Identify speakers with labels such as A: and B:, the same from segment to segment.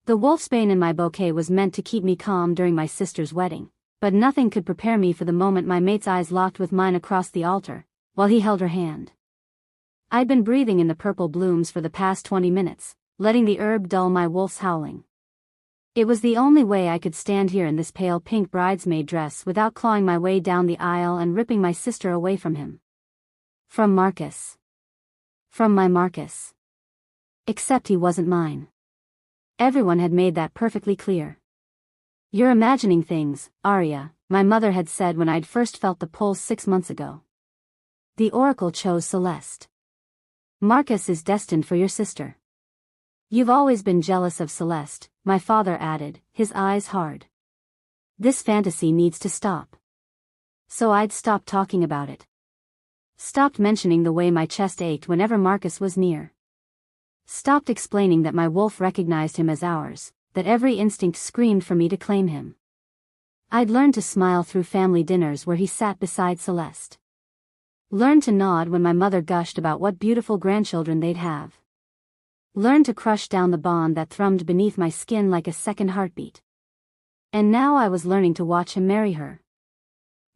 A: The wolfsbane in my bouquet was meant to keep me calm during my sister's wedding, but nothing could prepare me for the moment my mate's eyes locked with mine across the altar, while he held her hand. I'd been breathing in the purple blooms for the past 20 minutes, letting the herb dull my wolf's howling. It was the only way I could stand here in this pale pink bridesmaid dress without clawing my way down the aisle and ripping my sister away from him. From Marcus. From my Marcus. Except he wasn't mine. Everyone had made that perfectly clear. "You're imagining things, Arya," my mother had said when I'd first felt the pulse 6 months ago. The oracle chose Celeste. "Marcus is destined for your sister." "You've always been jealous of Celeste," my father added, his eyes hard. "This fantasy needs to stop." So I'd stopped talking about it. Stopped mentioning the way my chest ached whenever Marcus was near. Stopped explaining that my wolf recognized him as ours, that every instinct screamed for me to claim him. I'd learned to smile through family dinners where he sat beside Celeste. Learned to nod when my mother gushed about what beautiful grandchildren they'd have. Learned to crush down the bond that thrummed beneath my skin like a second heartbeat. And now I was learning to watch him marry her.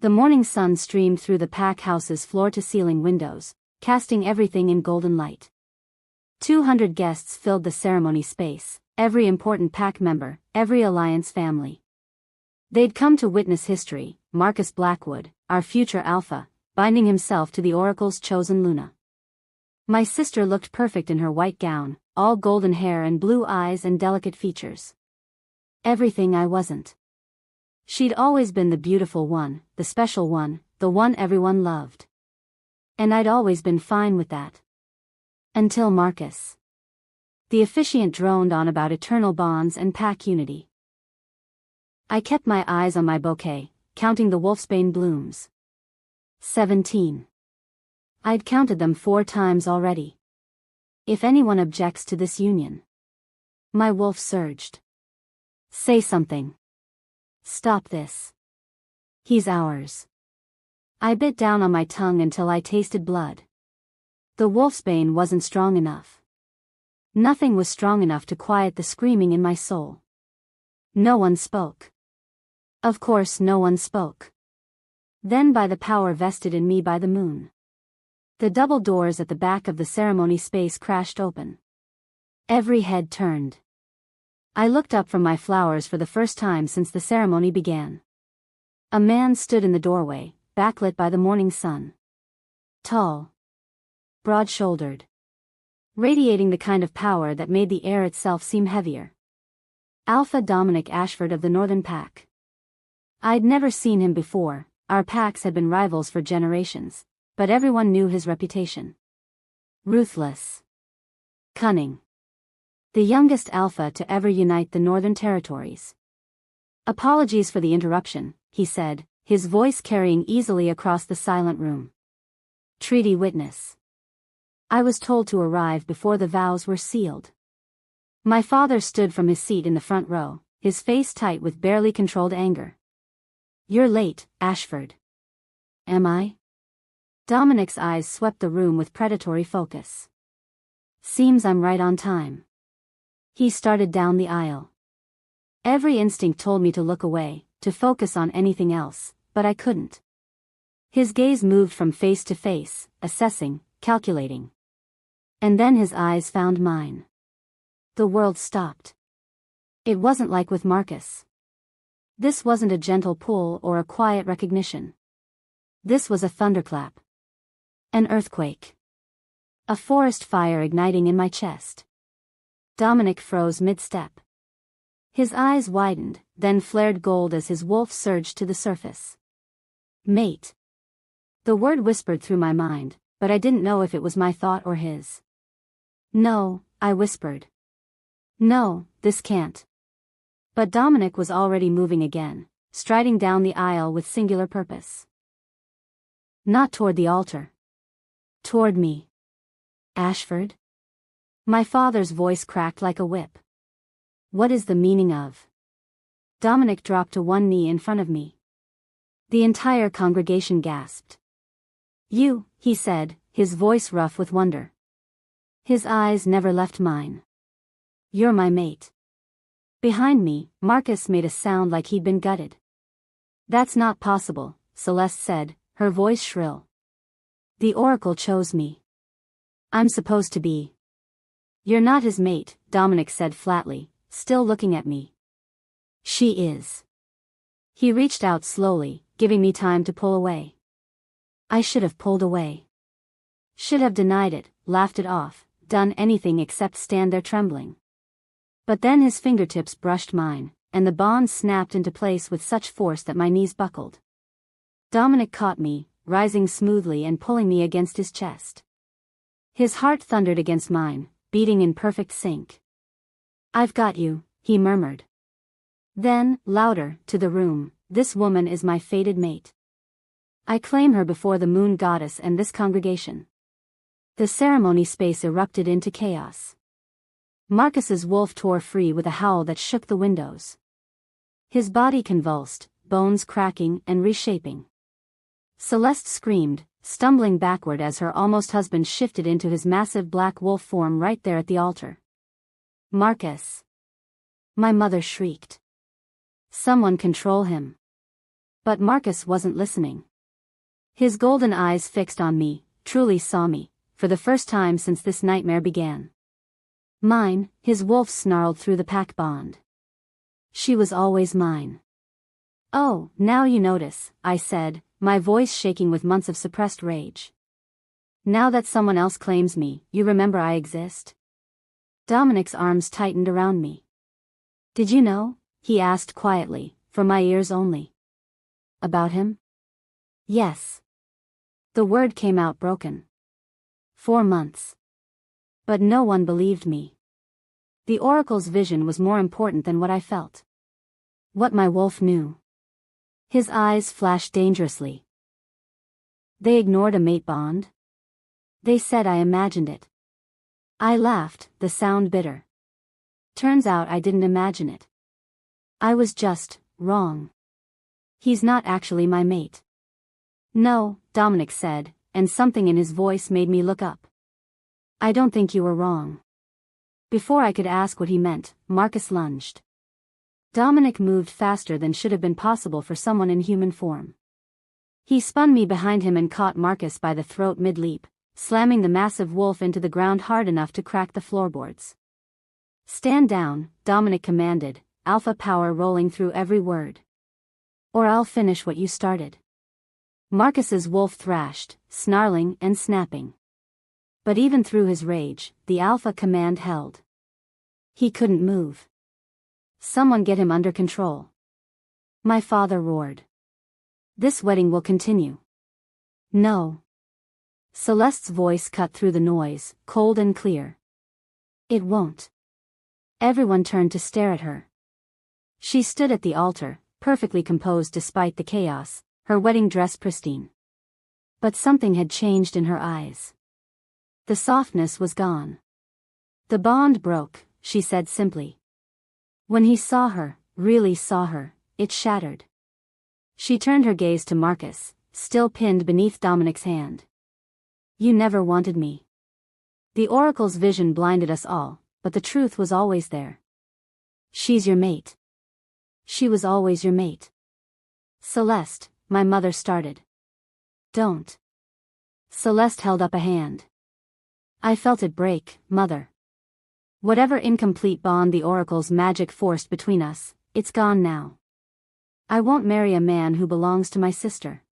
A: The morning sun streamed through the pack house's floor-to-ceiling windows, casting everything in golden light. 200 guests filled the ceremony space, every important pack member, every alliance family. They'd come to witness history, Marcus Blackwood, our future alpha, binding himself to the oracle's chosen Luna. My sister looked perfect in her white gown, all golden hair and blue eyes and delicate features. Everything I wasn't. She'd always been the beautiful one, the special one, the one everyone loved. And I'd always been fine with that. Until Marcus. The officiant droned on about eternal bonds and pack unity. I kept my eyes on my bouquet, counting the wolfsbane blooms. 17. I'd counted them 4 times already. If anyone objects to this union. My wolf surged. Say something. Stop this. He's ours. I bit down on my tongue until I tasted blood. The wolfsbane wasn't strong enough. Nothing was strong enough to quiet the screaming in my soul. No one spoke. Of course no one spoke. Then by the power vested in me by the moon. The double doors at the back of the ceremony space crashed open. Every head turned. I looked up from my flowers for the first time since the ceremony began. A man stood in the doorway, backlit by the morning sun. Tall. Broad-shouldered. Radiating the kind of power that made the air itself seem heavier. Alpha Dominic Ashford of the Northern Pack. I'd never seen him before, our packs had been rivals for generations, but everyone knew his reputation. Ruthless. Cunning. The youngest alpha to ever unite the Northern Territories. "Apologies for the interruption," he said, his voice carrying easily across the silent room. "Treaty witness. I was told to arrive before the vows were sealed." My father stood from his seat in the front row, his face tight with barely controlled anger. "You're late, Ashford." "Am I?" Dominic's eyes swept the room with predatory focus. "Seems I'm right on time." He started down the aisle. Every instinct told me to look away, to focus on anything else, but I couldn't. His gaze moved from face to face, assessing, calculating. And then his eyes found mine. The world stopped. It wasn't like with Marcus. This wasn't a gentle pull or a quiet recognition. This was a thunderclap. An earthquake. A forest fire igniting in my chest. Dominic froze mid-step. His eyes widened, then flared gold as his wolf surged to the surface. "Mate." The word whispered through my mind, but I didn't know if it was my thought or his. "No," I whispered. "No, this can't." But Dominic was already moving again, striding down the aisle with singular purpose. Not toward the altar. Toward me. "Ashford?" My father's voice cracked like a whip. "What is the meaning of?" Dominic dropped to one knee in front of me. The entire congregation gasped. "You," he said, his voice rough with wonder. His eyes never left mine. "You're my mate." Behind me, Marcus made a sound like he'd been gutted. "That's not possible," Celeste said, her voice shrill. "The Oracle chose me. I'm supposed to be." "You're not his mate," Dominic said flatly, still looking at me. "She is." He reached out slowly, giving me time to pull away. I should have pulled away. Should have denied it, laughed it off, done anything except stand there trembling. But then his fingertips brushed mine, and the bond snapped into place with such force that my knees buckled. Dominic caught me, rising smoothly and pulling me against his chest. His heart thundered against mine, beating in perfect sync. "I've got you," he murmured. Then, louder, to the room, "This woman is my fated mate. I claim her before the moon goddess and this congregation." The ceremony space erupted into chaos. Marcus's wolf tore free with a howl that shook the windows. His body convulsed, bones cracking and reshaping. Celeste screamed, stumbling backward as her almost husband shifted into his massive black wolf form right there at the altar. "Marcus!" My mother shrieked. "Someone control him." But Marcus wasn't listening. His golden eyes fixed on me, truly saw me, for the first time since this nightmare began. "Mine," his wolf snarled through the pack bond. "She was always mine." "Oh, now you notice," I said, my voice shaking with months of suppressed rage. "Now that someone else claims me, you remember I exist?" Dominic's arms tightened around me. "Did you know?" he asked quietly, for my ears only. "About him?" "Yes." The word came out broken. 4 months. But no one believed me. The Oracle's vision was more important than what I felt. What my wolf knew. His eyes flashed dangerously. "They ignored a mate bond?" "They said I imagined it." I laughed, the sound bitter. "Turns out I didn't imagine it. I was just wrong. He's not actually my mate." "No," Dominic said, and something in his voice made me look up. "I don't think you were wrong." Before I could ask what he meant, Marcus lunged. Dominic moved faster than should have been possible for someone in human form. He spun me behind him and caught Marcus by the throat mid-leap, slamming the massive wolf into the ground hard enough to crack the floorboards. "Stand down," Dominic commanded, alpha power rolling through every word. "Or I'll finish what you started." Marcus's wolf thrashed, snarling and snapping. But even through his rage, the alpha command held. He couldn't move. "Someone get him under control." My father roared. "This wedding will continue." "No." Celeste's voice cut through the noise, cold and clear. "It won't." Everyone turned to stare at her. She stood at the altar, perfectly composed despite the chaos, her wedding dress pristine. But something had changed in her eyes. The softness was gone. "The bond broke," she said simply. When he saw her, really saw her, it shattered. She turned her gaze to Marcus, still pinned beneath Dominic's hand. "You never wanted me." The Oracle's vision blinded us all, but the truth was always there. "She's your mate." "She was always your mate." "Celeste," my mother started. "Don't." Celeste held up a hand. "I felt it break, Mother. Whatever incomplete bond the Oracle's magic forced between us, it's gone now. I won't marry a man who belongs to my sister."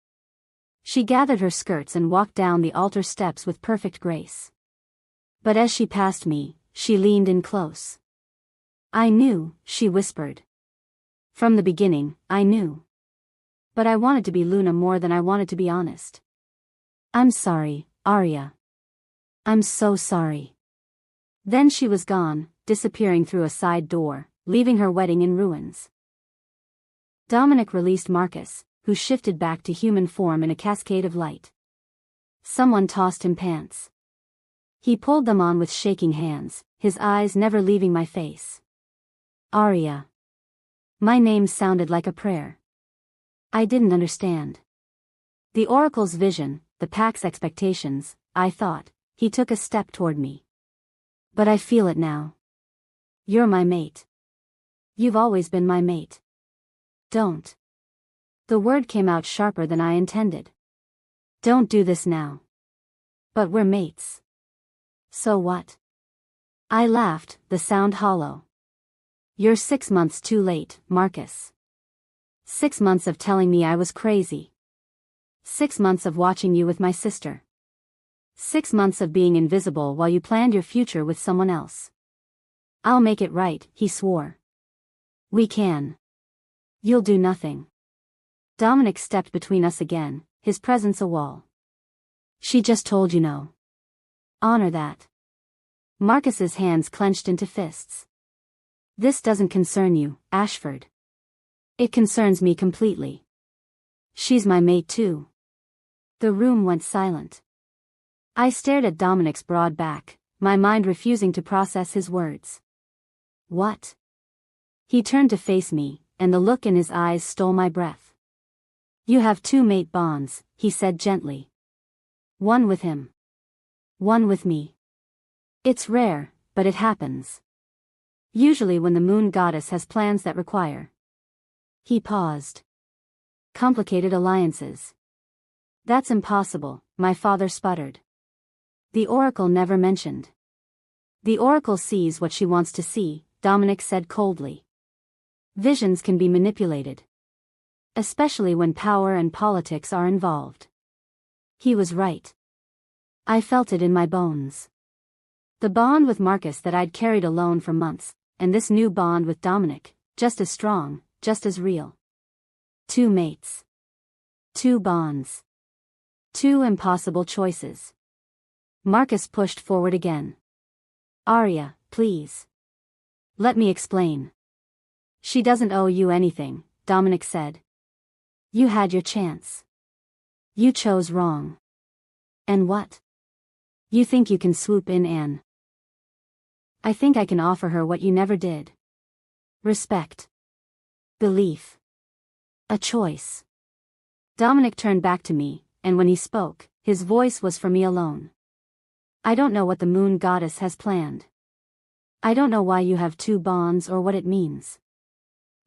A: She gathered her skirts and walked down the altar steps with perfect grace. But as she passed me, she leaned in close. "I knew," she whispered. "From the beginning, I knew. But I wanted to be Luna more than I wanted to be honest. I'm sorry, Arya. I'm so sorry." Then she was gone, disappearing through a side door, leaving her wedding in ruins. Dominic released Marcus, who shifted back to human form in a cascade of light. Someone tossed him pants. He pulled them on with shaking hands, his eyes never leaving my face. "Arya." My name sounded like a prayer. I didn't understand. The Oracle's vision, the pack's expectations, I thought. He took a step toward me. "But I feel it now. You're my mate. You've always been my mate. Don't. The word came out sharper than I intended. Don't do this now. But we're mates. So what? I laughed, the sound hollow. You're 6 months too late, Marcus. 6 months of telling me I was crazy. 6 months of watching you with my sister. 6 months of being invisible while you planned your future with someone else. I'll make it right, he swore. We can. You'll do nothing. Dominic stepped between us again, his presence a wall. She just told you no. Honor that. Marcus's hands clenched into fists. This doesn't concern you, Ashford. It concerns me completely. She's my mate too. The room went silent. I stared at Dominic's broad back, my mind refusing to process his words. What? He turned to face me, and the look in his eyes stole my breath. You have 2 mate bonds, he said gently. One with him. One with me. It's rare, but it happens. Usually when the moon goddess has plans that require. He paused. Complicated alliances. That's impossible, my father sputtered. The oracle never mentioned. The oracle sees what she wants to see, Dominic said coldly. Visions can be manipulated. Especially when power and politics are involved. He was right. I felt it in my bones. The bond with Marcus that I'd carried alone for months, and this new bond with Dominic, just as strong, just as real. 2 mates. 2 bonds. 2 impossible choices. Marcus pushed forward again. Arya, please. Let me explain. She doesn't owe you anything, Dominic said. You had your chance. You chose wrong. And what? You think you can swoop in Anne? I think I can offer her what you never did. Respect. Belief. A choice. Dominic turned back to me, and when he spoke, his voice was for me alone. I don't know what the moon goddess has planned. I don't know why you have 2 bonds or what it means.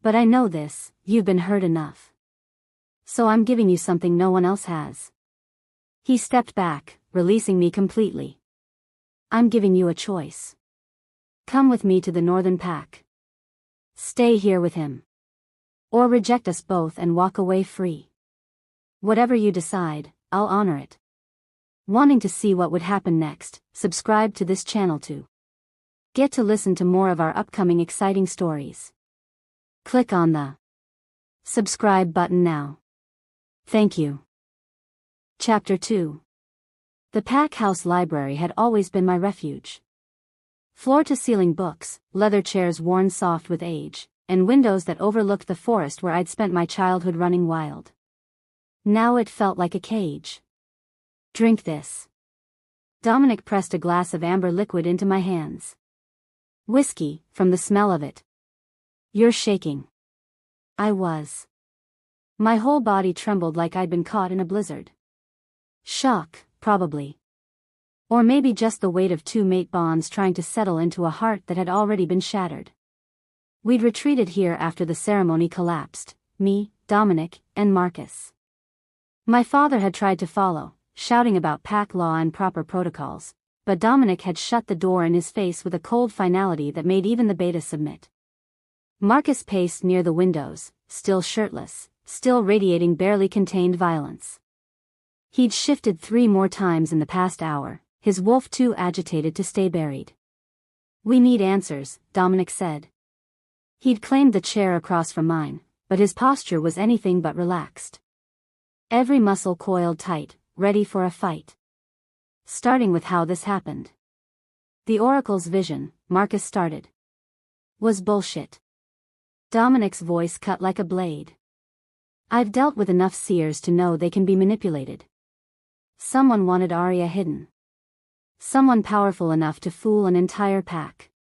A: But I know this, you've been hurt enough. So I'm giving you something no one else has. He stepped back, releasing me completely. I'm giving you a choice. Come with me to the Northern Pack. Stay here with him. Or reject us both and walk away free. Whatever you decide, I'll honor it. Wanting to see what would happen next, subscribe to this channel to get to listen to more of our upcoming exciting stories. Click on the subscribe button now. Thank you. Chapter 2. The Pack House Library had always been my refuge. Floor-to-ceiling books, leather chairs worn soft with age, and windows that overlooked the forest where I'd spent my childhood running wild. Now it felt like a cage. Drink this. Dominic pressed a glass of amber liquid into my hands. Whiskey, from the smell of it. You're shaking. I was. My whole body trembled like I'd been caught in a blizzard. Shock, probably. Or maybe just the weight of 2 mate bonds trying to settle into a heart that had already been shattered. We'd retreated here after the ceremony collapsed, me, Dominic, and Marcus. My father had tried to follow, shouting about pack law and proper protocols, but Dominic had shut the door in his face with a cold finality that made even the beta submit. Marcus paced near the windows, still shirtless, still radiating barely contained violence. He'd shifted 3 more times in the past hour, his wolf too agitated to stay buried. We need answers, Dominic said. He'd claimed the chair across from mine, but his posture was anything but relaxed. Every muscle coiled tight, ready for a fight. Starting with how this happened. The Oracle's vision, Marcus started, was bullshit. Dominic's voice cut like a blade. I've dealt with enough seers to know they can be manipulated. Someone wanted Arya hidden. Someone powerful enough to fool an entire pack.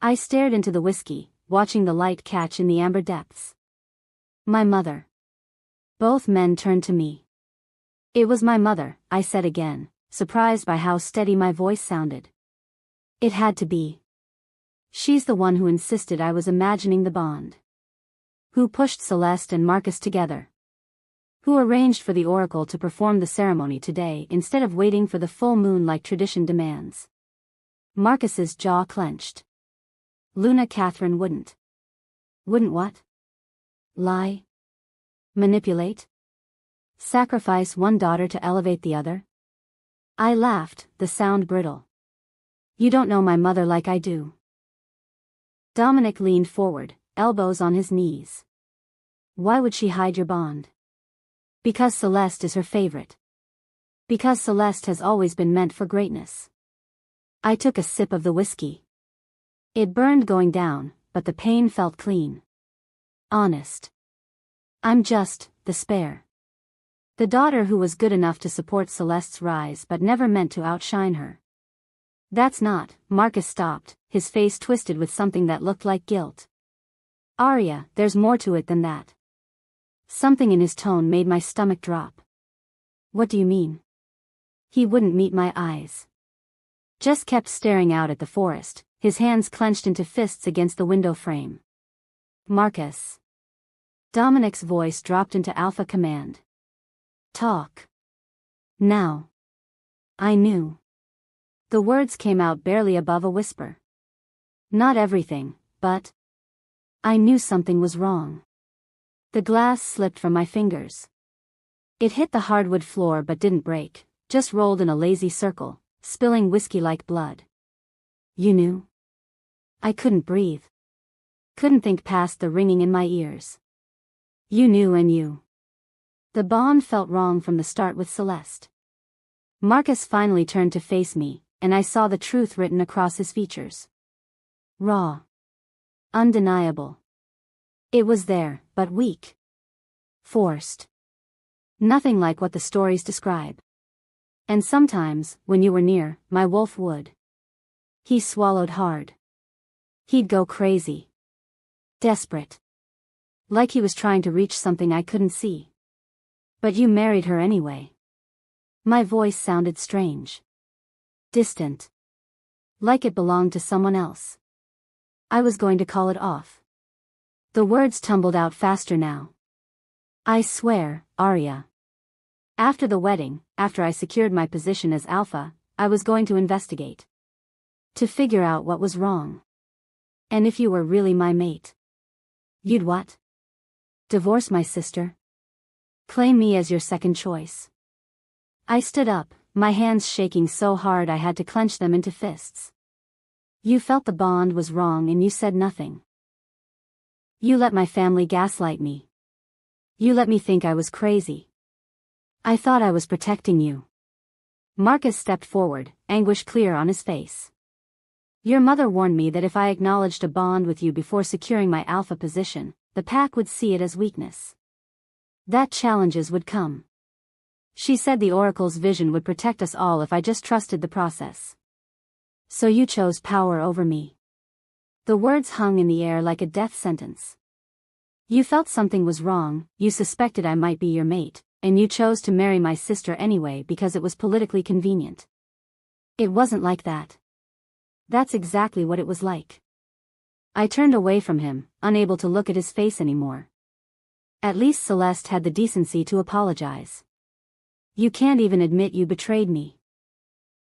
A: I stared into the whiskey, watching the light catch in the amber depths. My mother. Both men turned to me. It was my mother, I said again, surprised by how steady my voice sounded. It had to be. She's the one who insisted I was imagining the bond. Who pushed Celeste and Marcus together. Who arranged for the Oracle to perform the ceremony today instead of waiting for the full moon like tradition demands. Marcus's jaw clenched. Luna Catherine wouldn't. Wouldn't what? Lie? Manipulate? Sacrifice one daughter to elevate the other? I laughed, the sound brittle. You don't know my mother like I do. Dominic leaned forward, elbows on his knees. Why would she hide your bond? Because Celeste is her favorite. Because Celeste has always been meant for greatness. I took a sip of the whiskey. It burned going down, but the pain felt clean. Honest. I'm just the spare. The daughter who was good enough to support Celeste's rise but never meant to outshine her. That's not. Marcus stopped, his face twisted with something that looked like guilt. Arya, there's more to it than that. Something in his tone made my stomach drop. What do you mean? He wouldn't meet my eyes. Just kept staring out at the forest, his hands clenched into fists against the window frame. Marcus. Dominic's voice dropped into alpha command. Talk. Now. I knew. The words came out barely above a whisper. Not everything, but I knew something was wrong. The glass slipped from my fingers. It hit the hardwood floor but didn't break, just rolled in a lazy circle, spilling whiskey like blood. You knew? I couldn't breathe. Couldn't think past the ringing in my ears. You knew and you. The bond felt wrong from the start with Celeste. Marcus finally turned to face me, and I saw the truth written across his features. Raw. Undeniable. It was there, but weak. Forced. Nothing like what the stories describe. And sometimes, when you were near, my wolf would. He swallowed hard. He'd go crazy. Desperate. Like he was trying to reach something I couldn't see. But you married her anyway. My voice sounded strange. Distant. Like it belonged to someone else. I was going to call it off. The words tumbled out faster now. I swear, Arya. After the wedding, after I secured my position as Alpha, I was going to investigate. To figure out what was wrong. And if you were really my mate. You'd what? Divorce my sister? Claim me as your second choice. I stood up, my hands shaking so hard I had to clench them into fists. You felt the bond was wrong and you said nothing. You let my family gaslight me. You let me think I was crazy. I thought I was protecting you. Marcus stepped forward, anguish clear on his face. Your mother warned me that if I acknowledged a bond with you before securing my alpha position, the pack would see it as weakness. That challenges would come. She said the Oracle's vision would protect us all if I just trusted the process. So you chose power over me. The words hung in the air like a death sentence. You felt something was wrong, you suspected I might be your mate, and you chose to marry my sister anyway because it was politically convenient. It wasn't like that. That's exactly what it was like. I turned away from him, unable to look at his face anymore. At least Celeste had the decency to apologize. You can't even admit you betrayed me.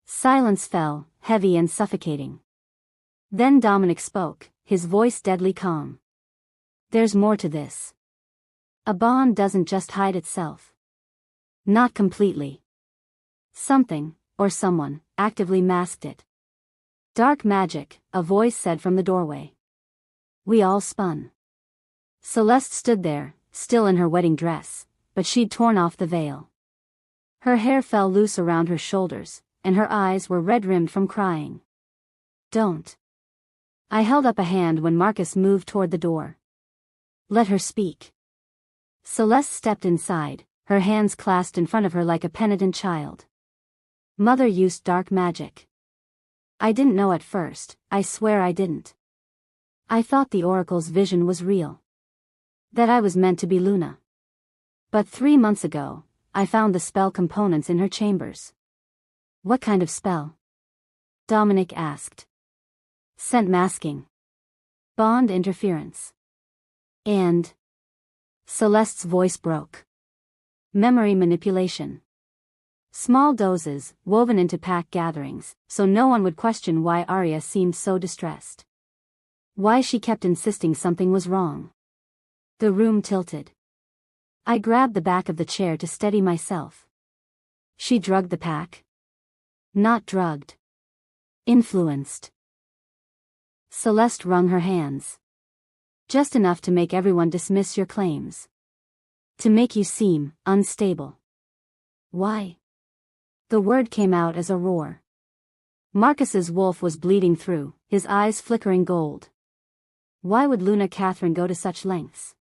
A: Silence fell, heavy and suffocating. Then Dominic spoke, his voice deadly calm. There's more to this. A bond doesn't just hide itself. Not completely. Something, or someone, actively masked it. Dark magic, a voice said from the doorway. We all spun. Celeste stood there, still in her wedding dress, but she'd torn off the veil. Her hair fell loose around her shoulders, and her eyes were red-rimmed from crying. Don't. I held up a hand when Marcus moved toward the door. Let her speak. Celeste stepped inside, her hands clasped in front of her like a penitent child. Mother used dark magic. I didn't know at first, I swear I didn't. I thought the Oracle's vision was real. That I was meant to be Luna. But 3 months ago, I found the spell components in her chambers. What kind of spell? Dominic asked. Scent masking. Bond interference. And Celeste's voice broke. Memory manipulation. Small doses, woven into pack gatherings, so no one would question why Arya seemed so distressed. Why she kept insisting something was wrong. The room tilted. I grabbed the back of the chair to steady myself. She drugged the pack? Not drugged. Influenced. Celeste wrung her hands. Just enough to make everyone dismiss your claims. To make you seem unstable. Why? The word came out as a roar. Marcus's wolf was bleeding through, his eyes flickering gold. Why would Luna Catherine go to such lengths?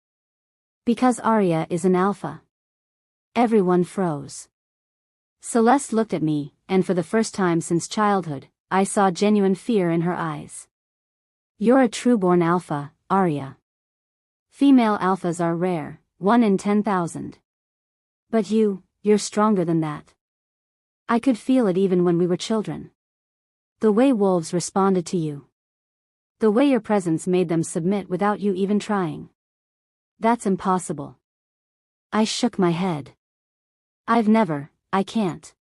A: Because Arya is an alpha. Everyone froze. Celeste looked at me, and for the first time since childhood, I saw genuine fear in her eyes. You're a true-born alpha, Arya. Female alphas are rare, 1 in 10,000. But you're stronger than that. I could feel it even when we were children. The way wolves responded to you. The way your presence made them submit without you even trying. That's impossible. I shook my head. I can't.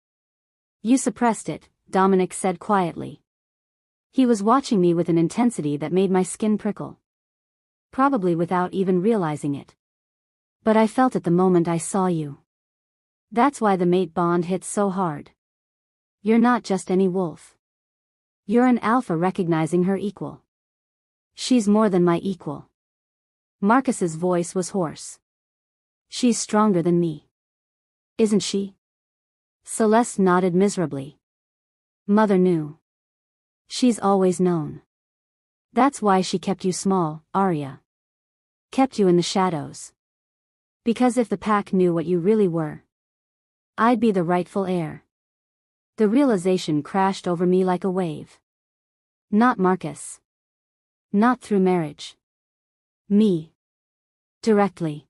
A: You suppressed it, Dominic said quietly. He was watching me with an intensity that made my skin prickle. Probably without even realizing it. But I felt it the moment I saw you. That's why the mate bond hits so hard. You're not just any wolf. You're an alpha recognizing her equal. She's more than my equal. Marcus's voice was hoarse. She's stronger than me. Isn't she? Celeste nodded miserably. Mother knew. She's always known. That's why she kept you small, Arya. Kept you in the shadows. Because if the pack knew what you really were, I'd be the rightful heir. The realization crashed over me like a wave. Not Marcus. Not through marriage. Me. Directly.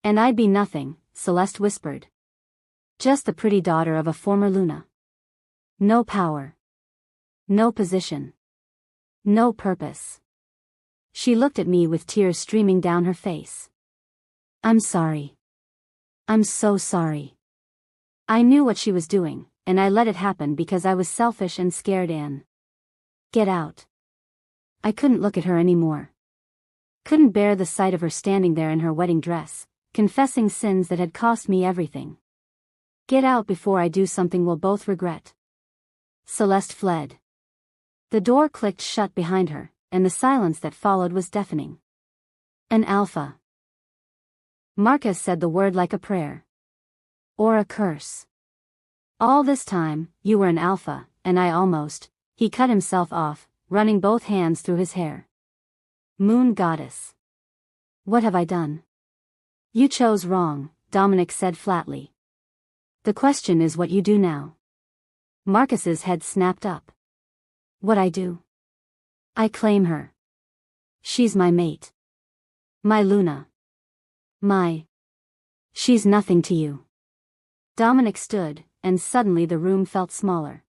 A: And I'd be nothing, Celeste whispered. Just the pretty daughter of a former Luna. No power. No position. No purpose. She looked at me with tears streaming down her face. I'm sorry. I'm so sorry. I knew what she was doing, and I let it happen because I was selfish and scared. Get out. I couldn't look at her anymore. Couldn't bear the sight of her standing there in her wedding dress, confessing sins that had cost me everything. Get out before I do something we'll both regret. Celeste fled. The door clicked shut behind her, and the silence that followed was deafening. An alpha. Marcus said the word like a prayer. Or a curse. All this time, you were an alpha, and he cut himself off, running both hands through his hair. Moon goddess. What have I done? You chose wrong, Dominic said flatly. The question is what you do now. Marcus's head snapped up. What I do? I claim her. She's my mate. My Luna. She's nothing to you. Dominic stood, and suddenly the room felt smaller.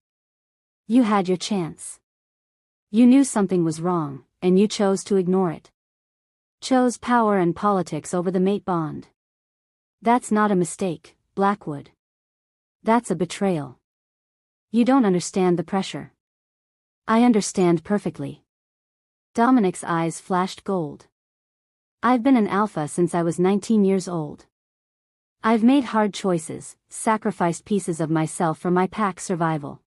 A: You had your chance. You knew something was wrong, and you chose to ignore it. Chose power and politics over the mate bond. That's not a mistake, Blackwood. That's a betrayal. You don't understand the pressure. I understand perfectly. Dominic's eyes flashed gold. I've been an alpha since I was 19 years old. I've made hard choices, sacrificed pieces of myself for my pack's survival.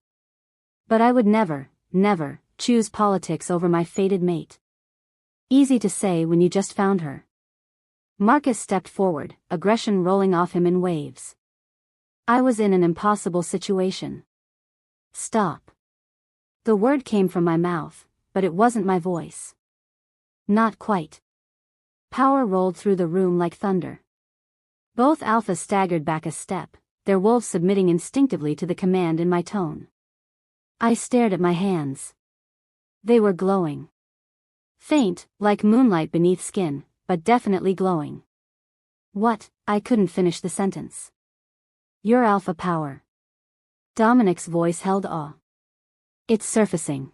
A: But I would never choose politics over my fated mate. Easy to say when you just found her. Marcus stepped forward, aggression rolling off him in waves. I was in an impossible situation. Stop. The word came from my mouth, but it wasn't my voice. Not quite. Power rolled through the room like thunder. Both alphas staggered back a step, their wolves submitting instinctively to the command in my tone. I stared at my hands. They were glowing. Faint, like moonlight beneath skin, but definitely glowing. What? I couldn't finish the sentence. Your alpha power. Dominic's voice held awe. It's surfacing.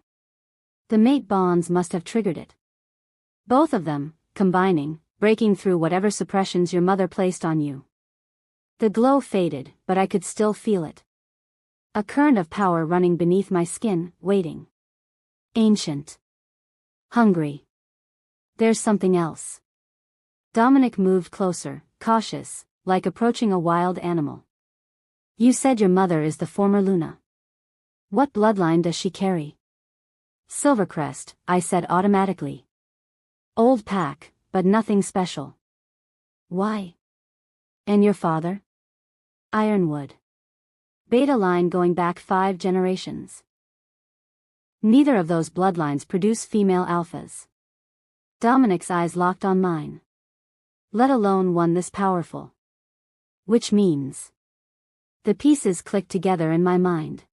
A: The mate bonds must have triggered it. Both of them, combining, breaking through whatever suppressions your mother placed on you. The glow faded, but I could still feel it. A current of power running beneath my skin, waiting. Ancient. Hungry. There's something else. Dominic moved closer, cautious, like approaching a wild animal. You said your mother is the former Luna. What bloodline does she carry? Silvercrest, I said automatically. Old pack, but nothing special. Why? And your father? Ironwood. Beta line going back 5 generations. Neither of those bloodlines produce female alphas. Dominic's eyes locked on mine. Let alone one this powerful. Which means. The pieces clicked together in my mind.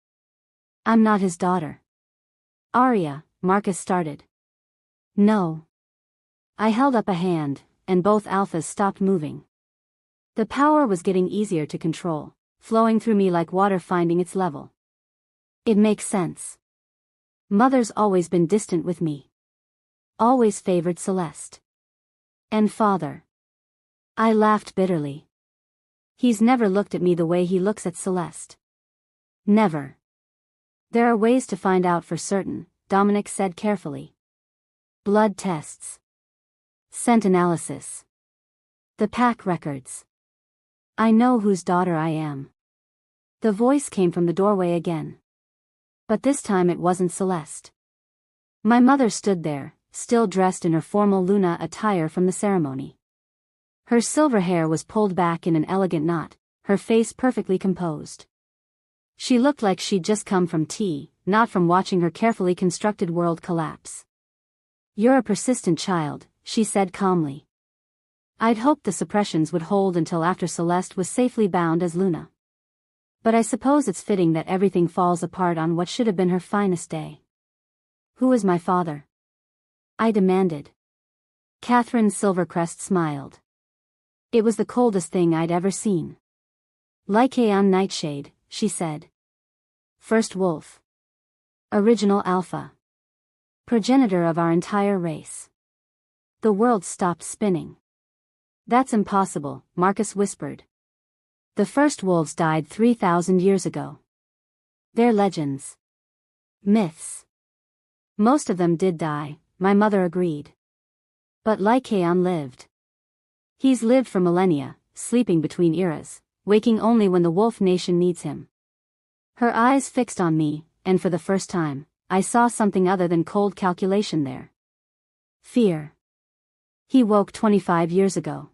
A: I'm not his daughter. Arya, Marcus started. No. I held up a hand, and both alphas stopped moving. The power was getting easier to control, flowing through me like water finding its level. It makes sense. Mother's always been distant with me. Always favored Celeste. And father. I laughed bitterly. He's never looked at me the way he looks at Celeste. Never. There are ways to find out for certain, Dominic said carefully. Blood tests. Scent analysis. The pack records. I know whose daughter I am. The voice came from the doorway again. But this time it wasn't Celeste. My mother stood there, still dressed in her formal Luna attire from the ceremony. Her silver hair was pulled back in an elegant knot, her face perfectly composed. She looked like she'd just come from tea, not from watching her carefully constructed world collapse. You're a persistent child, she said calmly. I'd hoped the suppressions would hold until after Celeste was safely bound as Luna. But I suppose it's fitting that everything falls apart on what should have been her finest day. Who is my father? I demanded. Catherine Silvercrest smiled. It was the coldest thing I'd ever seen. Lycaon Nightshade, she said. First wolf. Original alpha. Progenitor of our entire race. The world stopped spinning. That's impossible, Marcus whispered. The first wolves died 3,000 years ago. They're legends. Myths. Most of them did die, my mother agreed. But Lycaon lived. He's lived for millennia, sleeping between eras, waking only when the wolf nation needs him. Her eyes fixed on me, and for the first time, I saw something other than cold calculation there. Fear. He woke 25 years ago.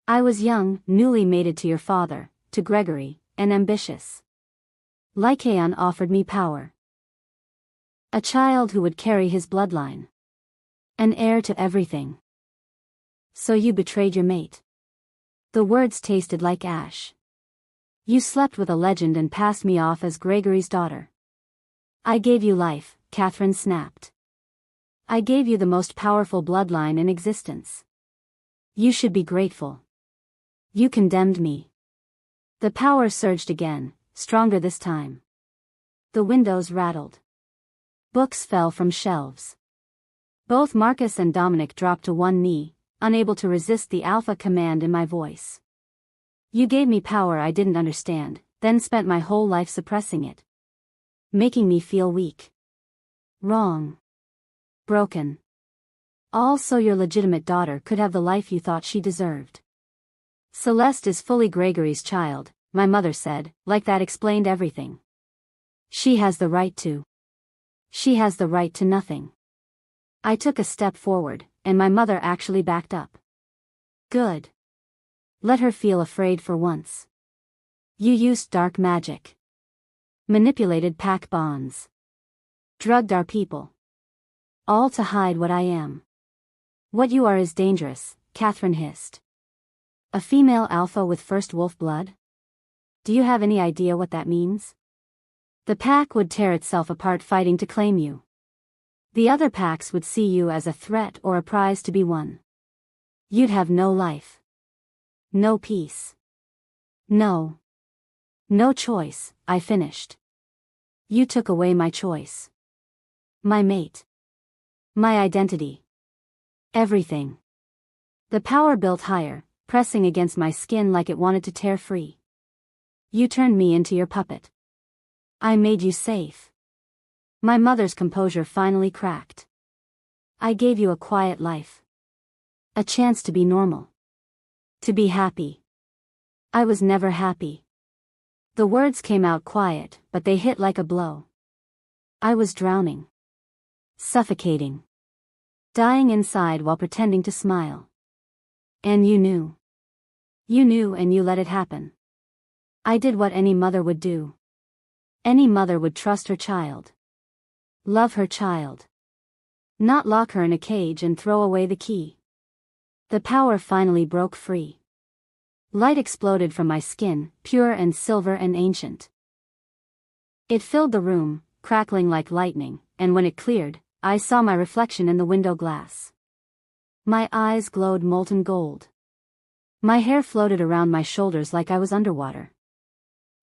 A: I was young, newly mated to your father, to Gregory, and ambitious. Lycaon offered me power. A child who would carry his bloodline. An heir to everything. So you betrayed your mate. The words tasted like ash. You slept with a legend and passed me off as Gregory's daughter. I gave you life, Catherine snapped. I gave you the most powerful bloodline in existence. You should be grateful. You condemned me. The power surged again, stronger this time. The windows rattled. Books fell from shelves. Both Marcus and Dominic dropped to one knee, unable to resist the alpha command in my voice. You gave me power I didn't understand, then spent my whole life suppressing it. Making me feel weak. Wrong. Broken. All so your legitimate daughter could have the life you thought she deserved. Celeste is fully Gregory's child, my mother said, like that explained everything. She has the right to. She has the right to nothing. I took a step forward, and my mother actually backed up. Good. Let her feel afraid for once. You used dark magic. Manipulated pack bonds. Drugged our people. All to hide what I am. What you are is dangerous, Catherine hissed. A female alpha with first wolf blood? Do you have any idea what that means? The pack would tear itself apart fighting to claim you. The other packs would see you as a threat or a prize to be won. You'd have no life. No peace. No choice, I finished. You took away my choice. My mate. My identity. Everything. The power built higher, pressing against my skin like it wanted to tear free. You turned me into your puppet. I made you safe. My mother's composure finally cracked. I gave you a quiet life. A chance to be normal. To be happy. I was never happy. The words came out quiet, but they hit like a blow. I was drowning. Suffocating. Dying inside while pretending to smile. And you knew. You knew and you let it happen. I did what any mother would do. Any mother would trust her child. Love her child. Not lock her in a cage and throw away the key. The power finally broke free. Light exploded from my skin, pure and silver and ancient. It filled the room, crackling like lightning, and when it cleared, I saw my reflection in the window glass. My eyes glowed molten gold. My hair floated around my shoulders like I was underwater.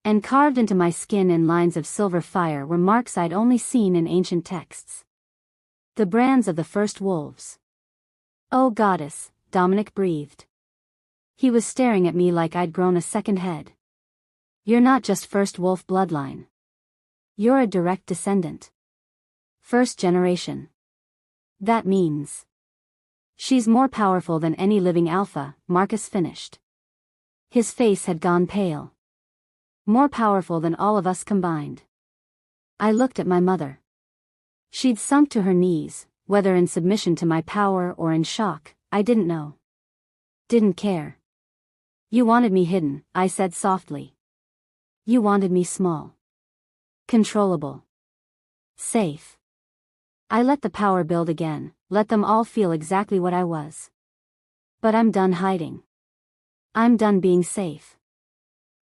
A: And carved into my skin in lines of silver fire were marks I'd only seen in ancient texts. The brands of the first wolves. Oh goddess, Dominic breathed. He was staring at me like I'd grown a second head. You're not just first wolf bloodline. You're a direct descendant. First generation. That means she's more powerful than any living alpha, Marcus finished. His face had gone pale. More powerful than all of us combined. I looked at my mother. She'd sunk to her knees, whether in submission to my power or in shock, I didn't know. Didn't care. You wanted me hidden, I said softly. You wanted me small. Controllable. Safe. I let the power build again, let them all feel exactly what I was. But I'm done hiding. I'm done being safe.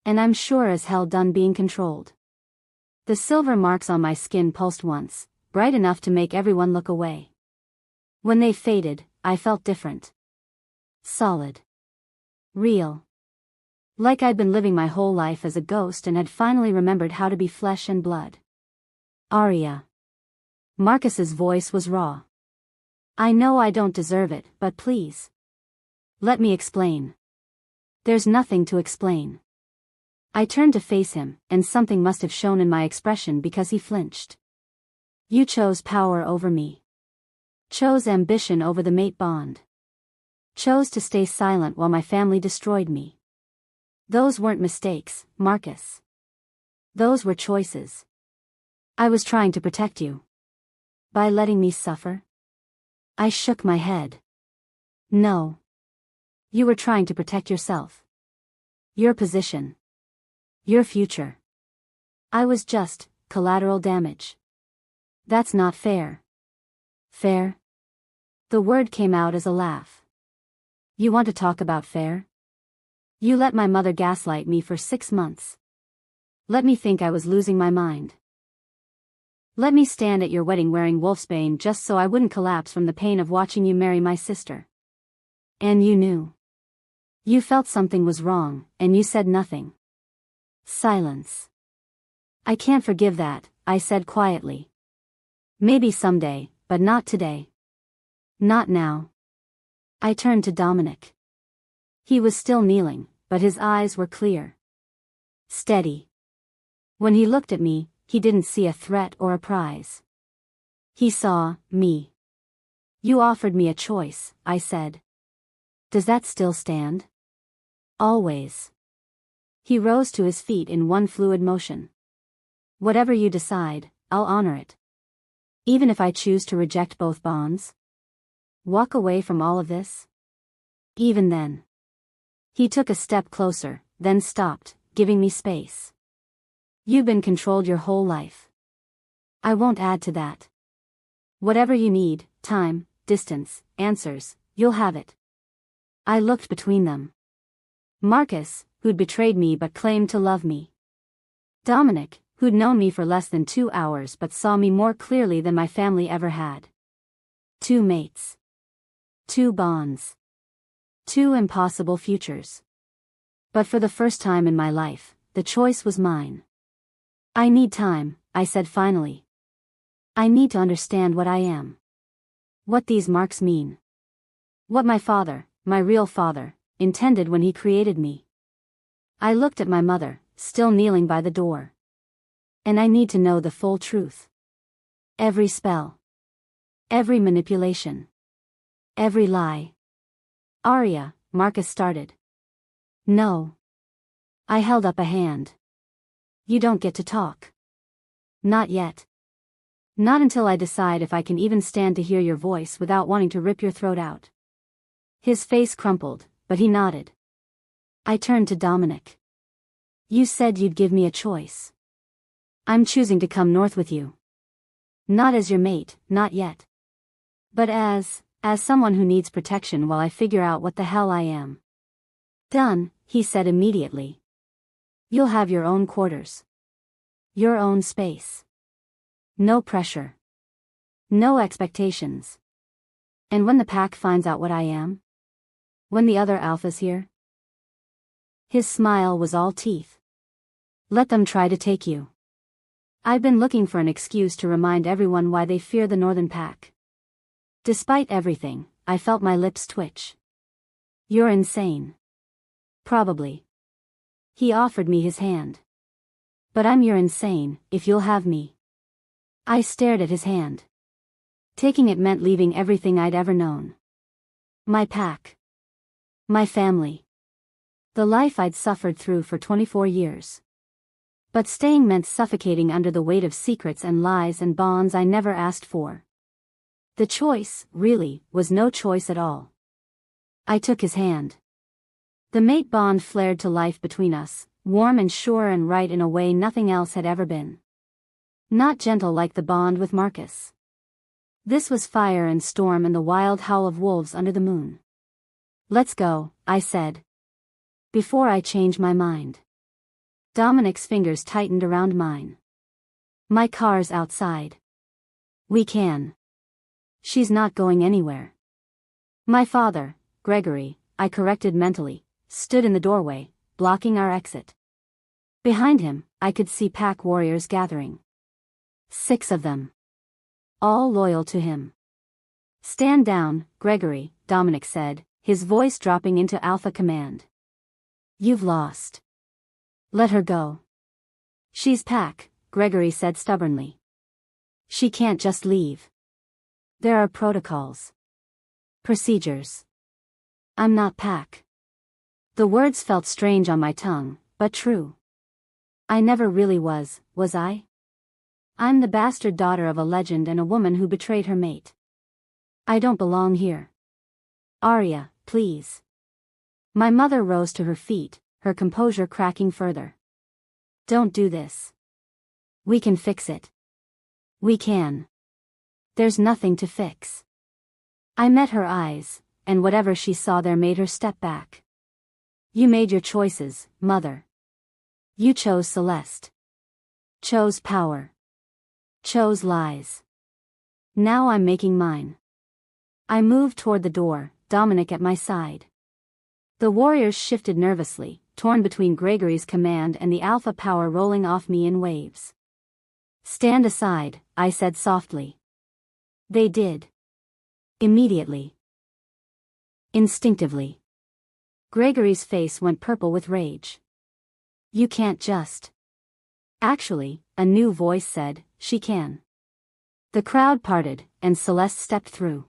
A: And I'm sure as hell done being controlled. The silver marks on my skin pulsed once, bright enough to make everyone look away. When they faded, I felt different. Solid. Real. Like I'd been living my whole life as a ghost and had finally remembered how to be flesh and blood. Arya. Marcus's voice was raw. I know I don't deserve it, but please. Let me explain. There's nothing to explain. I turned to face him, and something must have shown in my expression because he flinched. You chose power over me. Chose ambition over the mate bond. Chose to stay silent while my family destroyed me. Those weren't mistakes, Marcus. Those were choices. I was trying to protect you. By letting me suffer? I shook my head. No. You were trying to protect yourself. Your position. Your future. I was just collateral damage. That's not fair. Fair? The word came out as a laugh. You want to talk about fair? You let my mother gaslight me for 6 months. Let me think I was losing my mind. Let me stand at your wedding wearing wolfsbane just so I wouldn't collapse from the pain of watching you marry my sister. And you knew. You felt something was wrong, and you said nothing. Silence. I can't forgive that, I said quietly. Maybe someday, but not today. Not now. I turned to Dominic. He was still kneeling, but his eyes were clear. Steady. When he looked at me, he didn't see a threat or a prize. He saw me. You offered me a choice, I said. Does that still stand? Always. He rose to his feet in one fluid motion. Whatever you decide, I'll honor it. Even if I choose to reject both bonds? Walk away from all of this? Even then. He took a step closer, then stopped, giving me space. You've been controlled your whole life. I won't add to that. Whatever you need, time, distance, answers, you'll have it. I looked between them. Marcus, who'd betrayed me but claimed to love me. Dominic, who'd known me for less than 2 hours but saw me more clearly than my family ever had. 2 mates. 2 bonds. 2 impossible futures. But for the first time in my life, the choice was mine. I need time, I said finally. I need to understand what I am. What these marks mean. What my father, my real father, intended when he created me. I looked at my mother, still kneeling by the door. And I need to know the full truth. Every spell. Every manipulation. Every lie. Arya, Marcus started. No. I held up a hand. You don't get to talk. Not yet. Not until I decide if I can even stand to hear your voice without wanting to rip your throat out. His face crumpled, but he nodded. I turned to Dominic. You said you'd give me a choice. I'm choosing to come north with you. Not as your mate, not yet. But as someone who needs protection while I figure out what the hell I am. Done, he said immediately. You'll have your own quarters. Your own space. No pressure. No expectations. And when the pack finds out what I am? When the other alpha's here? His smile was all teeth. Let them try to take you. I've been looking for an excuse to remind everyone why they fear the Northern Pack. Despite everything, I felt my lips twitch. You're insane. Probably. He offered me his hand. But I'm your insane, if you'll have me. I stared at his hand. Taking it meant leaving everything I'd ever known. My pack. My family. The life I'd suffered through for 24 years. But staying meant suffocating under the weight of secrets and lies and bonds I never asked for. The choice, really, was no choice at all. I took his hand. The mate bond flared to life between us, warm and sure and right in a way nothing else had ever been. Not gentle like the bond with Marcus. This was fire and storm and the wild howl of wolves under the moon. Let's go, I said. Before I change my mind. Dominic's fingers tightened around mine. My car's outside. We can. She's not going anywhere. My father, Gregory, I corrected mentally, stood in the doorway, blocking our exit. Behind him, I could see pack warriors gathering. 6 of them. All loyal to him. Stand down, Gregory, Dominic said, his voice dropping into alpha command. You've lost. Let her go. She's pack, Gregory said stubbornly. She can't just leave. There are protocols. Procedures. I'm not pack. The words felt strange on my tongue, but true. I never really was I? I'm the bastard daughter of a legend and a woman who betrayed her mate. I don't belong here. Arya, please. My mother rose to her feet, her composure cracking further. Don't do this. We can fix it. We can. There's nothing to fix. I met her eyes, and whatever she saw there made her step back. You made your choices, Mother. You chose Celeste. Chose power. Chose lies. Now I'm making mine. I moved toward the door, Dominic at my side. The warriors shifted nervously, torn between Gregory's command and the alpha power rolling off me in waves. Stand aside, I said softly. They did. Immediately. Instinctively. Gregory's face went purple with rage. You can't just. Actually, a new voice said, she can. The crowd parted, and Celeste stepped through.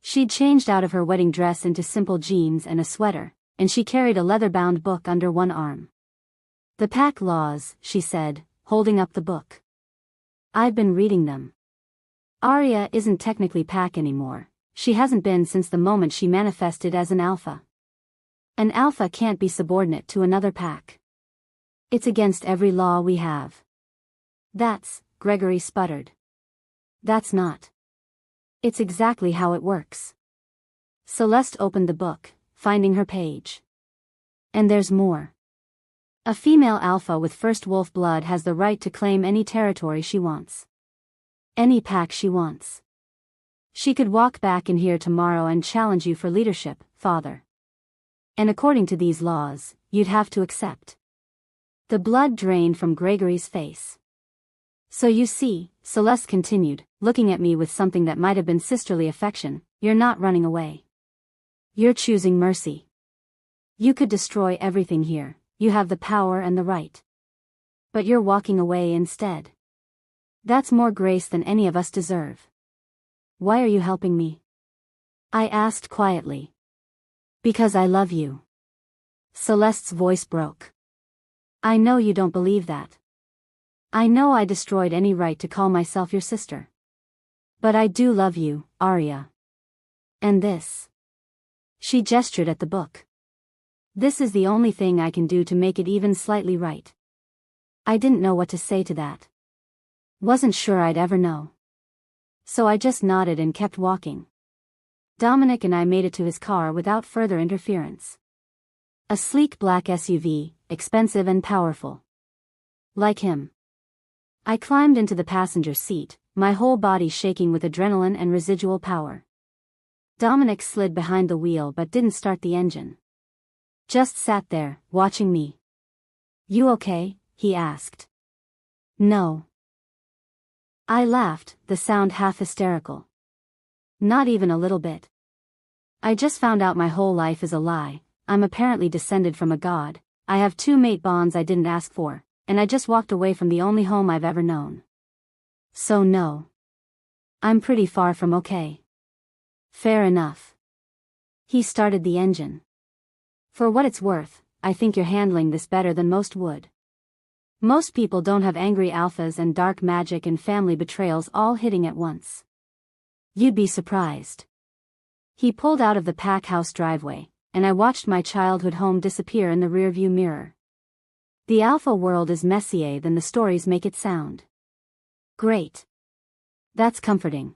A: She'd changed out of her wedding dress into simple jeans and a sweater, and she carried a leather-bound book under one arm. The pack laws, she said, holding up the book. I've been reading them. Arya isn't technically pack anymore. She hasn't been since the moment she manifested as an alpha. An alpha can't be subordinate to another pack. It's against every law we have. That's, Gregory sputtered. That's not. It's exactly how it works. Celeste opened the book, finding her page. And there's more. A female alpha with first wolf blood has the right to claim any territory she wants. Any pack she wants. She could walk back in here tomorrow and challenge you for leadership, Father. And according to these laws, you'd have to accept. The blood drained from Gregory's face. So you see, Celeste continued, looking at me with something that might have been sisterly affection, you're not running away. You're choosing mercy. You could destroy everything here, you have the power and the right. But you're walking away instead. That's more grace than any of us deserve. Why are you helping me? I asked quietly. Because I love you. Celeste's voice broke. I know you don't believe that. I know I destroyed any right to call myself your sister. But I do love you, Arya. And this. She gestured at the book. This is the only thing I can do to make it even slightly right. I didn't know what to say to that. Wasn't sure I'd ever know. So I just nodded and kept walking. Dominic and I made it to his car without further interference. A sleek black SUV, expensive and powerful. Like him. I climbed into the passenger seat, my whole body shaking with adrenaline and residual power. Dominic slid behind the wheel but didn't start the engine. Just sat there, watching me. You okay? He asked. No. I laughed, the sound half hysterical. Not even a little bit. I just found out my whole life is a lie. I'm apparently descended from a god, I have 2 mate bonds I didn't ask for, and I just walked away from the only home I've ever known. So no. I'm pretty far from okay. Fair enough. He started the engine. For what it's worth, I think you're handling this better than most would. Most people don't have angry alphas and dark magic and family betrayals all hitting at once. You'd be surprised. He pulled out of the pack house driveway, and I watched my childhood home disappear in the rearview mirror. The alpha world is messier than the stories make it sound. Great. That's comforting.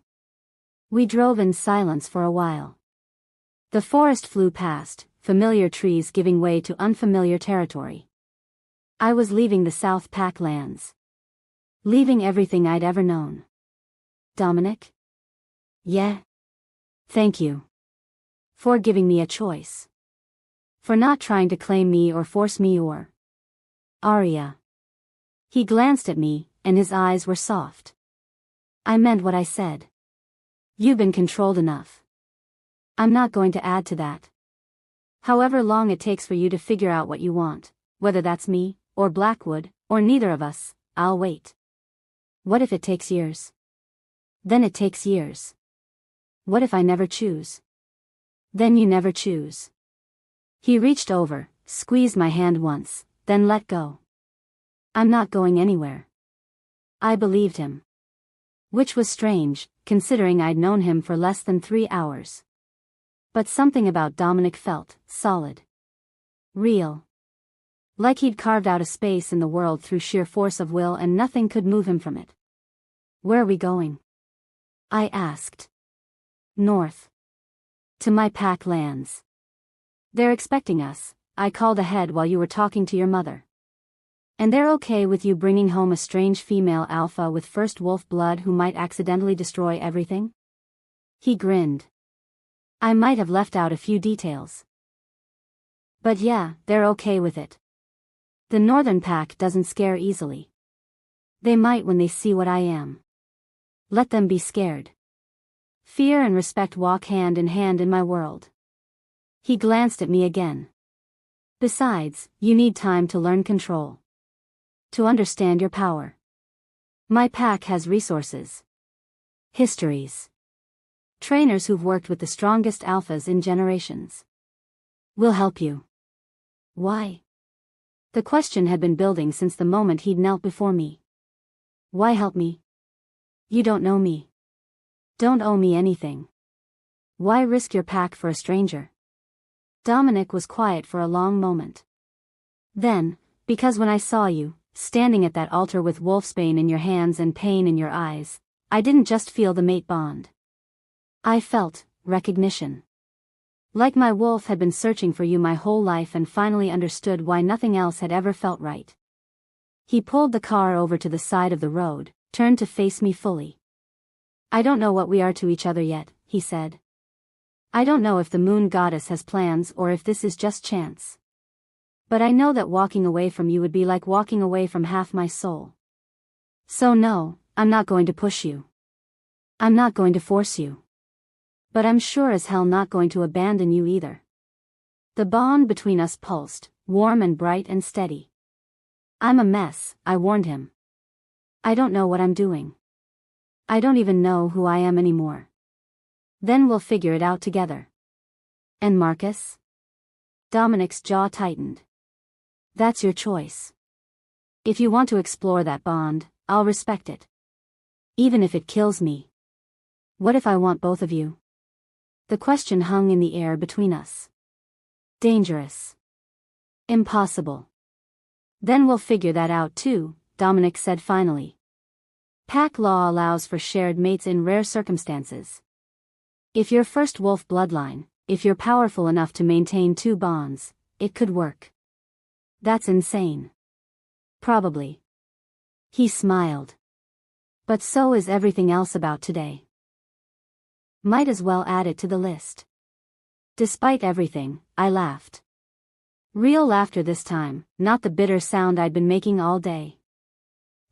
A: We drove in silence for a while. The forest flew past, familiar trees giving way to unfamiliar territory. I was leaving the South Pack lands. Leaving everything I'd ever known. Dominic? Yeah? Thank you. For giving me a choice. For not trying to claim me or force me or. Arya. He glanced at me, and his eyes were soft. I meant what I said. You've been controlled enough. I'm not going to add to that. However long it takes for you to figure out what you want, whether that's me, or Blackwood, or neither of us, I'll wait. What if it takes years? Then it takes years. What if I never choose? Then you never choose. He reached over, squeezed my hand once, then let go. I'm not going anywhere. I believed him. Which was strange, considering I'd known him for less than 3 hours. But something about Dominic felt solid. Real. Like he'd carved out a space in the world through sheer force of will and nothing could move him from it. Where are we going? I asked. North. To my pack lands. They're expecting us, I called ahead while you were talking to your mother. And they're okay with you bringing home a strange female alpha with first wolf blood who might accidentally destroy everything? He grinned. I might have left out a few details. But yeah, they're okay with it. The Northern Pack doesn't scare easily. They might when they see what I am. Let them be scared. Fear and respect walk hand in hand in my world. He glanced at me again. Besides, you need time to learn control. To understand your power. My pack has resources. Histories. Trainers who've worked with the strongest alphas in generations. We'll help you. Why? The question had been building since the moment he'd knelt before me. Why help me? You don't know me. Don't owe me anything. Why risk your pack for a stranger? Dominic was quiet for a long moment. Then, because when I saw you, standing at that altar with wolfsbane in your hands and pain in your eyes, I didn't just feel the mate bond. I felt recognition. Like my wolf had been searching for you my whole life and finally understood why nothing else had ever felt right. He pulled the car over to the side of the road, turned to face me fully. I don't know what we are to each other yet, he said. I don't know if the moon goddess has plans or if this is just chance. But I know that walking away from you would be like walking away from half my soul. So no, I'm not going to push you. I'm not going to force you. But I'm sure as hell not going to abandon you either. The bond between us pulsed, warm and bright and steady. I'm a mess, I warned him. I don't know what I'm doing. I don't even know who I am anymore. Then we'll figure it out together. And Marcus? Dominic's jaw tightened. That's your choice. If you want to explore that bond, I'll respect it. Even if it kills me. What if I want both of you? The question hung in the air between us. Dangerous. Impossible. Then we'll figure that out too, Dominic said finally. Pack law allows for shared mates in rare circumstances. If you're first wolf bloodline, if you're powerful enough to maintain two bonds, it could work. That's insane. Probably. He smiled. But so is everything else about today. Might as well add it to the list. Despite everything, I laughed. Real laughter this time, not the bitter sound I'd been making all day.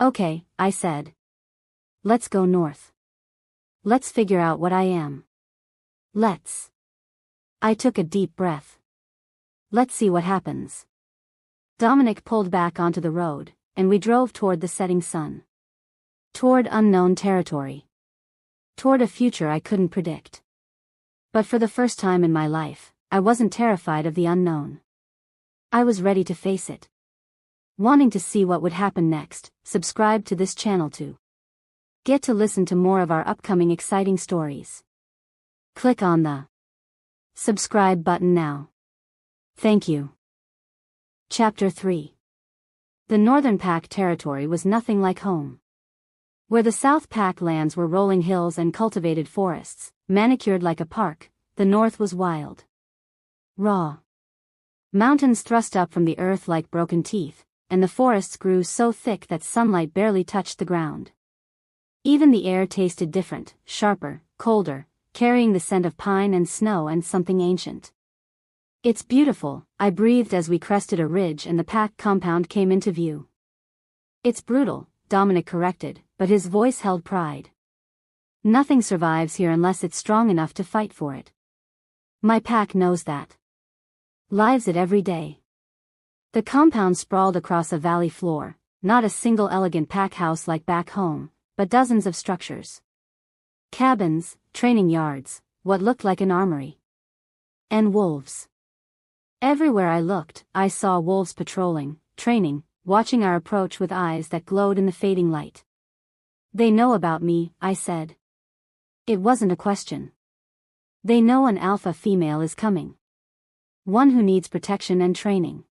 A: Okay, I said. Let's go north. Let's figure out what I am. Let's. I took a deep breath. Let's see what happens. Dominic pulled back onto the road, and we drove toward the setting sun. Toward unknown territory. Toward a future I couldn't predict. But for the first time in my life, I wasn't terrified of the unknown. I was ready to face it. Wanting to see what would happen next, subscribe to this channel to get to listen to more of our upcoming exciting stories. Click on the subscribe button now. Thank you. Chapter 3. The Northern Pack territory was nothing like home. Where the South Pack lands were rolling hills and cultivated forests, manicured like a park, the North was wild. Raw. Mountains thrust up from the earth like broken teeth, and the forests grew so thick that sunlight barely touched the ground. Even the air tasted different, sharper, colder, carrying the scent of pine and snow and something ancient. It's beautiful, I breathed as we crested a ridge and the Pack compound came into view. It's brutal, Dominic corrected, but his voice held pride. Nothing survives here unless it's strong enough to fight for it. My Pack knows that. Lives it every day. The compound sprawled across a valley floor, not a single elegant pack house like back home, but dozens of structures. Cabins, training yards, what looked like an armory. And wolves. Everywhere I looked, I saw wolves patrolling, training, watching our approach with eyes that glowed in the fading light. They know about me, I said. It wasn't a question. They know an alpha female is coming. One who needs protection and training.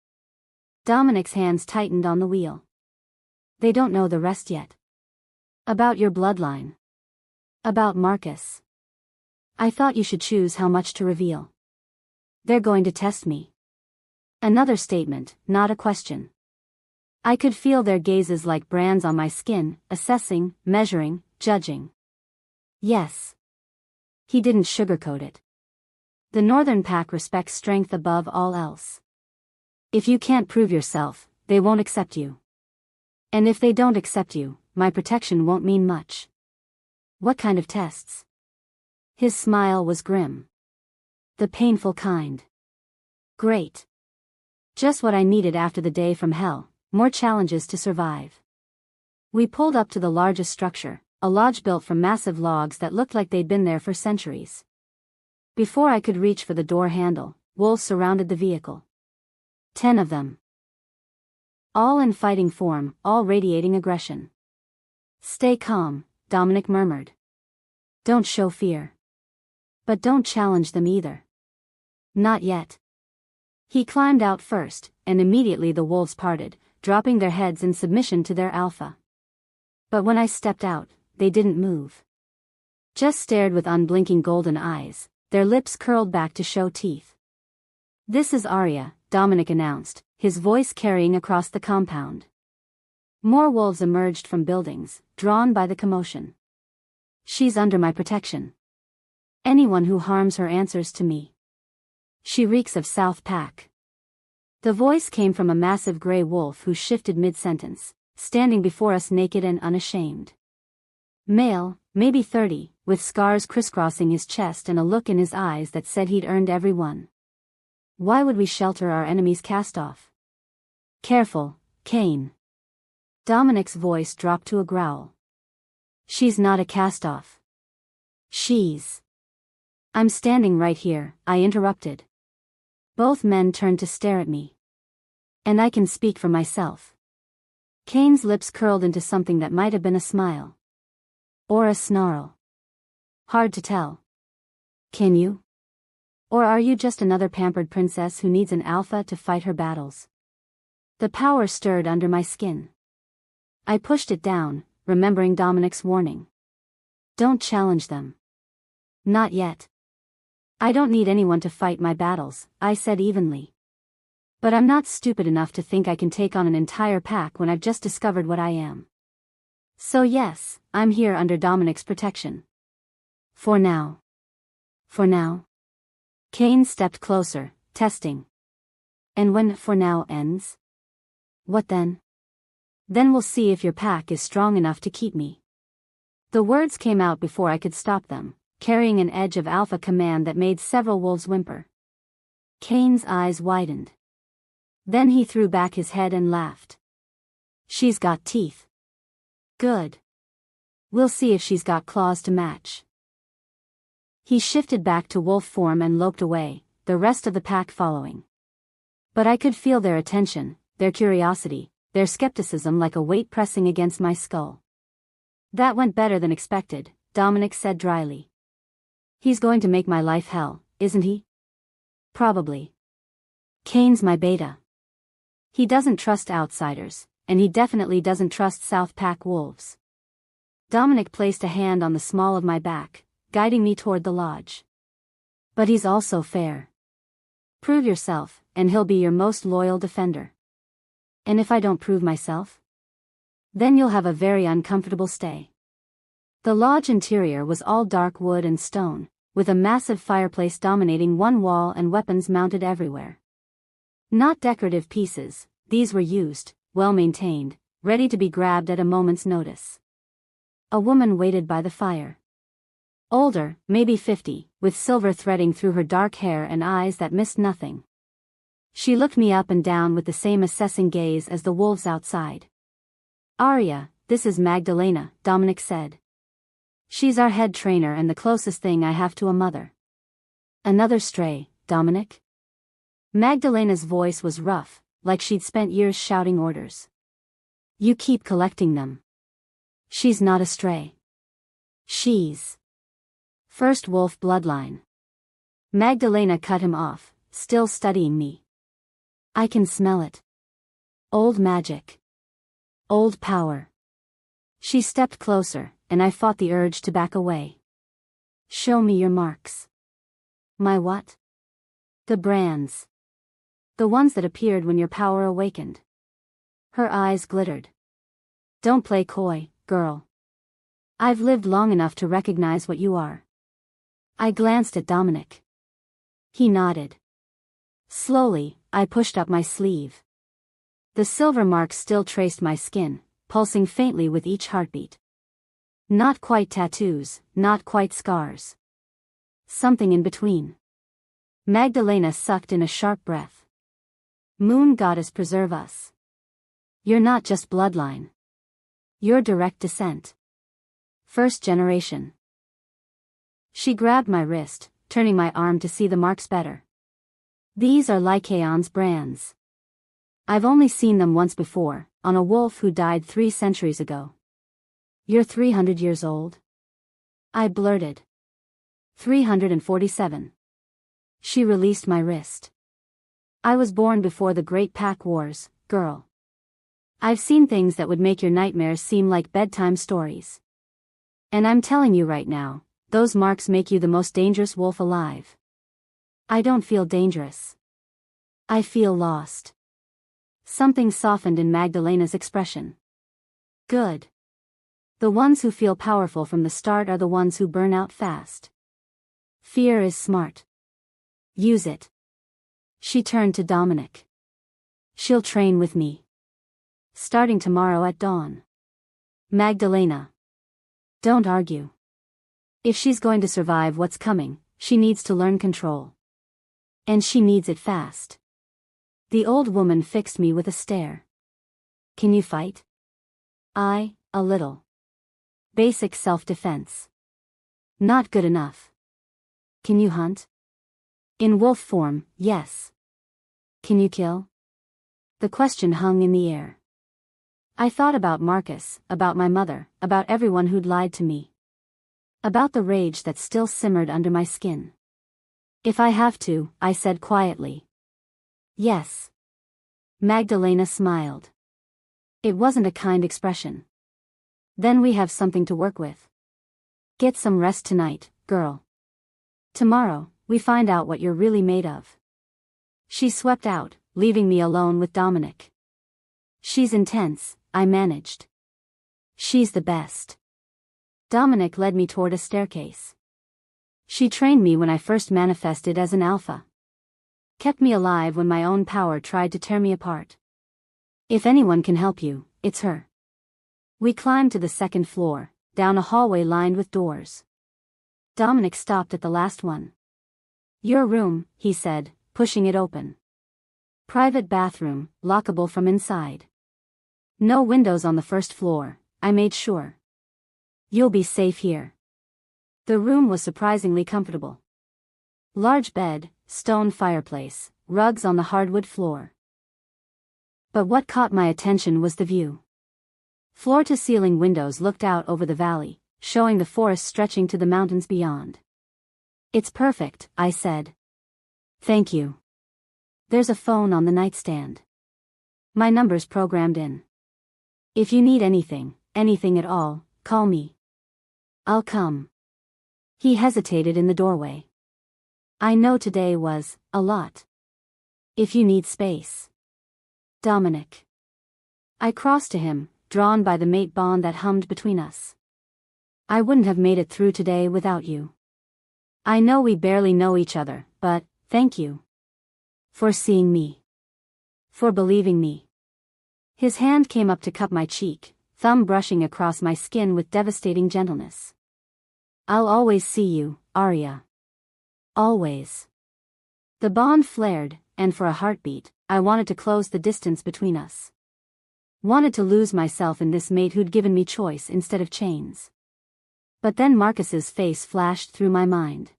A: Dominic's hands tightened on the wheel. They don't know the rest yet. About your bloodline. About Marcus. I thought you should choose how much to reveal. They're going to test me. Another statement, not a question. I could feel their gazes like brands on my skin, assessing, measuring, judging. Yes. He didn't sugarcoat it. The Northern Pack respects strength above all else. If you can't prove yourself, they won't accept you. And if they don't accept you, my protection won't mean much. What kind of tests? His smile was grim. The painful kind. Great. Just what I needed after the day from hell, more challenges to survive. We pulled up to the largest structure, a lodge built from massive logs that looked like they'd been there for centuries. Before I could reach for the door handle, wolves surrounded the vehicle. 10 of them. All in fighting form, all radiating aggression. Stay calm, Dominic murmured. Don't show fear. But don't challenge them either. Not yet. He climbed out first, and immediately the wolves parted, dropping their heads in submission to their alpha. But when I stepped out, they didn't move. Just stared with unblinking golden eyes, their lips curled back to show teeth. This is Arya, Dominic announced, his voice carrying across the compound. More wolves emerged from buildings, drawn by the commotion. She's under my protection. Anyone who harms her answers to me. She reeks of South Pack. The voice came from a massive gray wolf who shifted mid-sentence, standing before us naked and unashamed. Male, maybe 30, with scars crisscrossing his chest and a look in his eyes that said he'd earned every one. Why would we shelter our enemy's cast-off? Careful, Kane. Dominic's voice dropped to a growl. She's not a cast-off. She's... I'm standing right here, I interrupted. Both men turned to stare at me. And I can speak for myself. Kane's lips curled into something that might have been a smile. Or a snarl. Hard to tell. Can you? Or are you just another pampered princess who needs an alpha to fight her battles? The power stirred under my skin. I pushed it down, remembering Dominic's warning. Don't challenge them. Not yet. I don't need anyone to fight my battles, I said evenly. But I'm not stupid enough to think I can take on an entire pack when I've just discovered what I am. So yes, I'm here under Dominic's protection. For now. For now? Kane stepped closer, testing. And when for now ends? What then? Then we'll see if your pack is strong enough to keep me. The words came out before I could stop them, carrying an edge of alpha command that made several wolves whimper. Kane's eyes widened. Then he threw back his head and laughed. She's got teeth. Good. We'll see if she's got claws to match. He shifted back to wolf form and loped away, the rest of the pack following. But I could feel their attention, their curiosity, their skepticism like a weight pressing against my skull. That went better than expected, Dominic said dryly. He's going to make my life hell, isn't he? Probably. Kane's my beta. He doesn't trust outsiders, and he definitely doesn't trust South Pack wolves. Dominic placed a hand on the small of my back, guiding me toward the lodge. But he's also fair. Prove yourself, and he'll be your most loyal defender. And if I don't prove myself? Then you'll have a very uncomfortable stay. The lodge interior was all dark wood and stone, with a massive fireplace dominating one wall and weapons mounted everywhere. Not decorative pieces, these were used, well-maintained, ready to be grabbed at a moment's notice. A woman waited by the fire. Older, maybe 50, with silver threading through her dark hair and eyes that missed nothing. She looked me up and down with the same assessing gaze as the wolves outside. Arya, this is Magdalena, Dominic said. She's our head trainer and the closest thing I have to a mother. Another stray, Dominic? Magdalena's voice was rough, like she'd spent years shouting orders. You keep collecting them. She's not a stray. She's first wolf bloodline. Magdalena cut him off, still studying me. I can smell it. Old magic. Old power. She stepped closer, and I fought the urge to back away. Show me your marks. My what? The brands. The ones that appeared when your power awakened. Her eyes glittered. Don't play coy, girl. I've lived long enough to recognize what you are. I glanced at Dominic. He nodded. Slowly, I pushed up my sleeve. The silver marks still traced my skin, pulsing faintly with each heartbeat. Not quite tattoos, not quite scars. Something in between. Magdalena sucked in a sharp breath. Moon goddess preserve us. You're not just bloodline. You're direct descent. First generation. She grabbed my wrist, turning my arm to see the marks better. These are Lycaon's brands. I've only seen them once before, on a wolf who died 3 centuries ago. You're 300 years old? I blurted. 347. She released my wrist. I was born before the Great Pack Wars, girl. I've seen things that would make your nightmares seem like bedtime stories. And I'm telling you right now, those marks make you the most dangerous wolf alive. I don't feel dangerous. I feel lost. Something softened in Magdalena's expression. Good. The ones who feel powerful from the start are the ones who burn out fast. Fear is smart. Use it. She turned to Dominic. She'll train with me. Starting tomorrow at dawn. Magdalena. Don't argue. If she's going to survive what's coming, she needs to learn control. And she needs it fast. The old woman fixed me with a stare. Can you fight? A little. Basic self-defense. Not good enough. Can you hunt? In wolf form, yes. Can you kill? The question hung in the air. I thought about Marcus, about my mother, about everyone who'd lied to me. About the rage that still simmered under my skin. If I have to, I said quietly. Yes. Magdalena smiled. It wasn't a kind expression. Then we have something to work with. Get some rest tonight, girl. Tomorrow, we find out what you're really made of. She swept out, leaving me alone with Dominic. She's intense, I managed. She's the best. Dominic led me toward a staircase. She trained me when I first manifested as an alpha. Kept me alive when my own power tried to tear me apart. If anyone can help you, it's her. We climbed to the second floor, down a hallway lined with doors. Dominic stopped at the last one. Your room, he said, pushing it open. Private bathroom, lockable from inside. No windows on the first floor, I made sure. You'll be safe here. The room was surprisingly comfortable. Large bed, stone fireplace, rugs on the hardwood floor. But what caught my attention was the view. Floor-to-ceiling windows looked out over the valley, showing the forest stretching to the mountains beyond. It's perfect, I said. Thank you. There's a phone on the nightstand. My number's programmed in. If you need anything at all, call me. I'll come. He hesitated in the doorway. I know today was a lot. If you need space. Dominic. I crossed to him, drawn by the mate bond that hummed between us. I wouldn't have made it through today without you. I know we barely know each other, but thank you. For seeing me. For believing me. His hand came up to cup my cheek, thumb brushing across my skin with devastating gentleness. I'll always see you, Arya. Always. The bond flared, and for a heartbeat, I wanted to close the distance between us. Wanted to lose myself in this mate who'd given me choice instead of chains. But then Marcus's face flashed through my mind.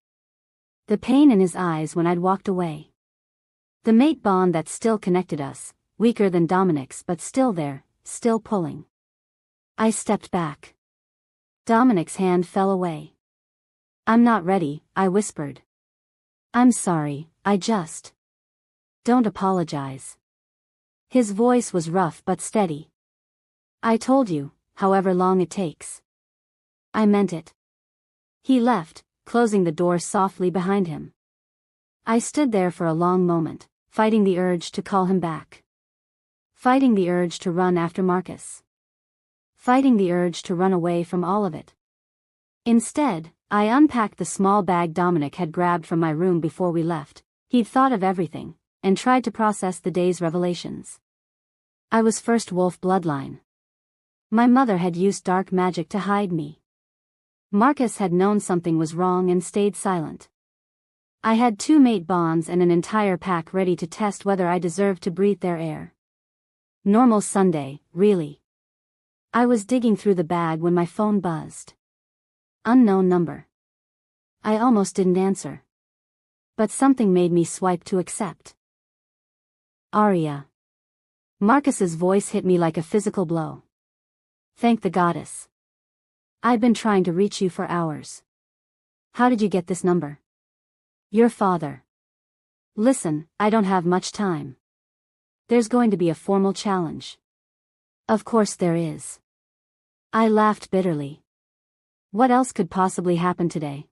A: The pain in his eyes when I'd walked away. The mate bond that still connected us, weaker than Dominic's but still there, still pulling. I stepped back. Dominic's hand fell away. I'm not ready, I whispered. I'm sorry, I just. Don't apologize. His voice was rough but steady. I told you, however long it takes. I meant it. He left, closing the door softly behind him. I stood there for a long moment, fighting the urge to call him back. Fighting the urge to run after Marcus. Fighting the urge to run away from all of it. Instead, I unpacked the small bag Dominic had grabbed from my room before we left. He'd thought of everything, and tried to process the day's revelations. I was first wolf bloodline. My mother had used dark magic to hide me. Marcus had known something was wrong and stayed silent. I had 2 mate bonds and an entire pack ready to test whether I deserved to breathe their air. Normal Sunday, really. I was digging through the bag when my phone buzzed. Unknown number. I almost didn't answer. But something made me swipe to accept. Arya. Marcus's voice hit me like a physical blow. Thank the goddess. I've been trying to reach you for hours. How did you get this number? Your father. Listen, I don't have much time. There's going to be a formal challenge. Of course there is. I laughed bitterly. What else could possibly happen today?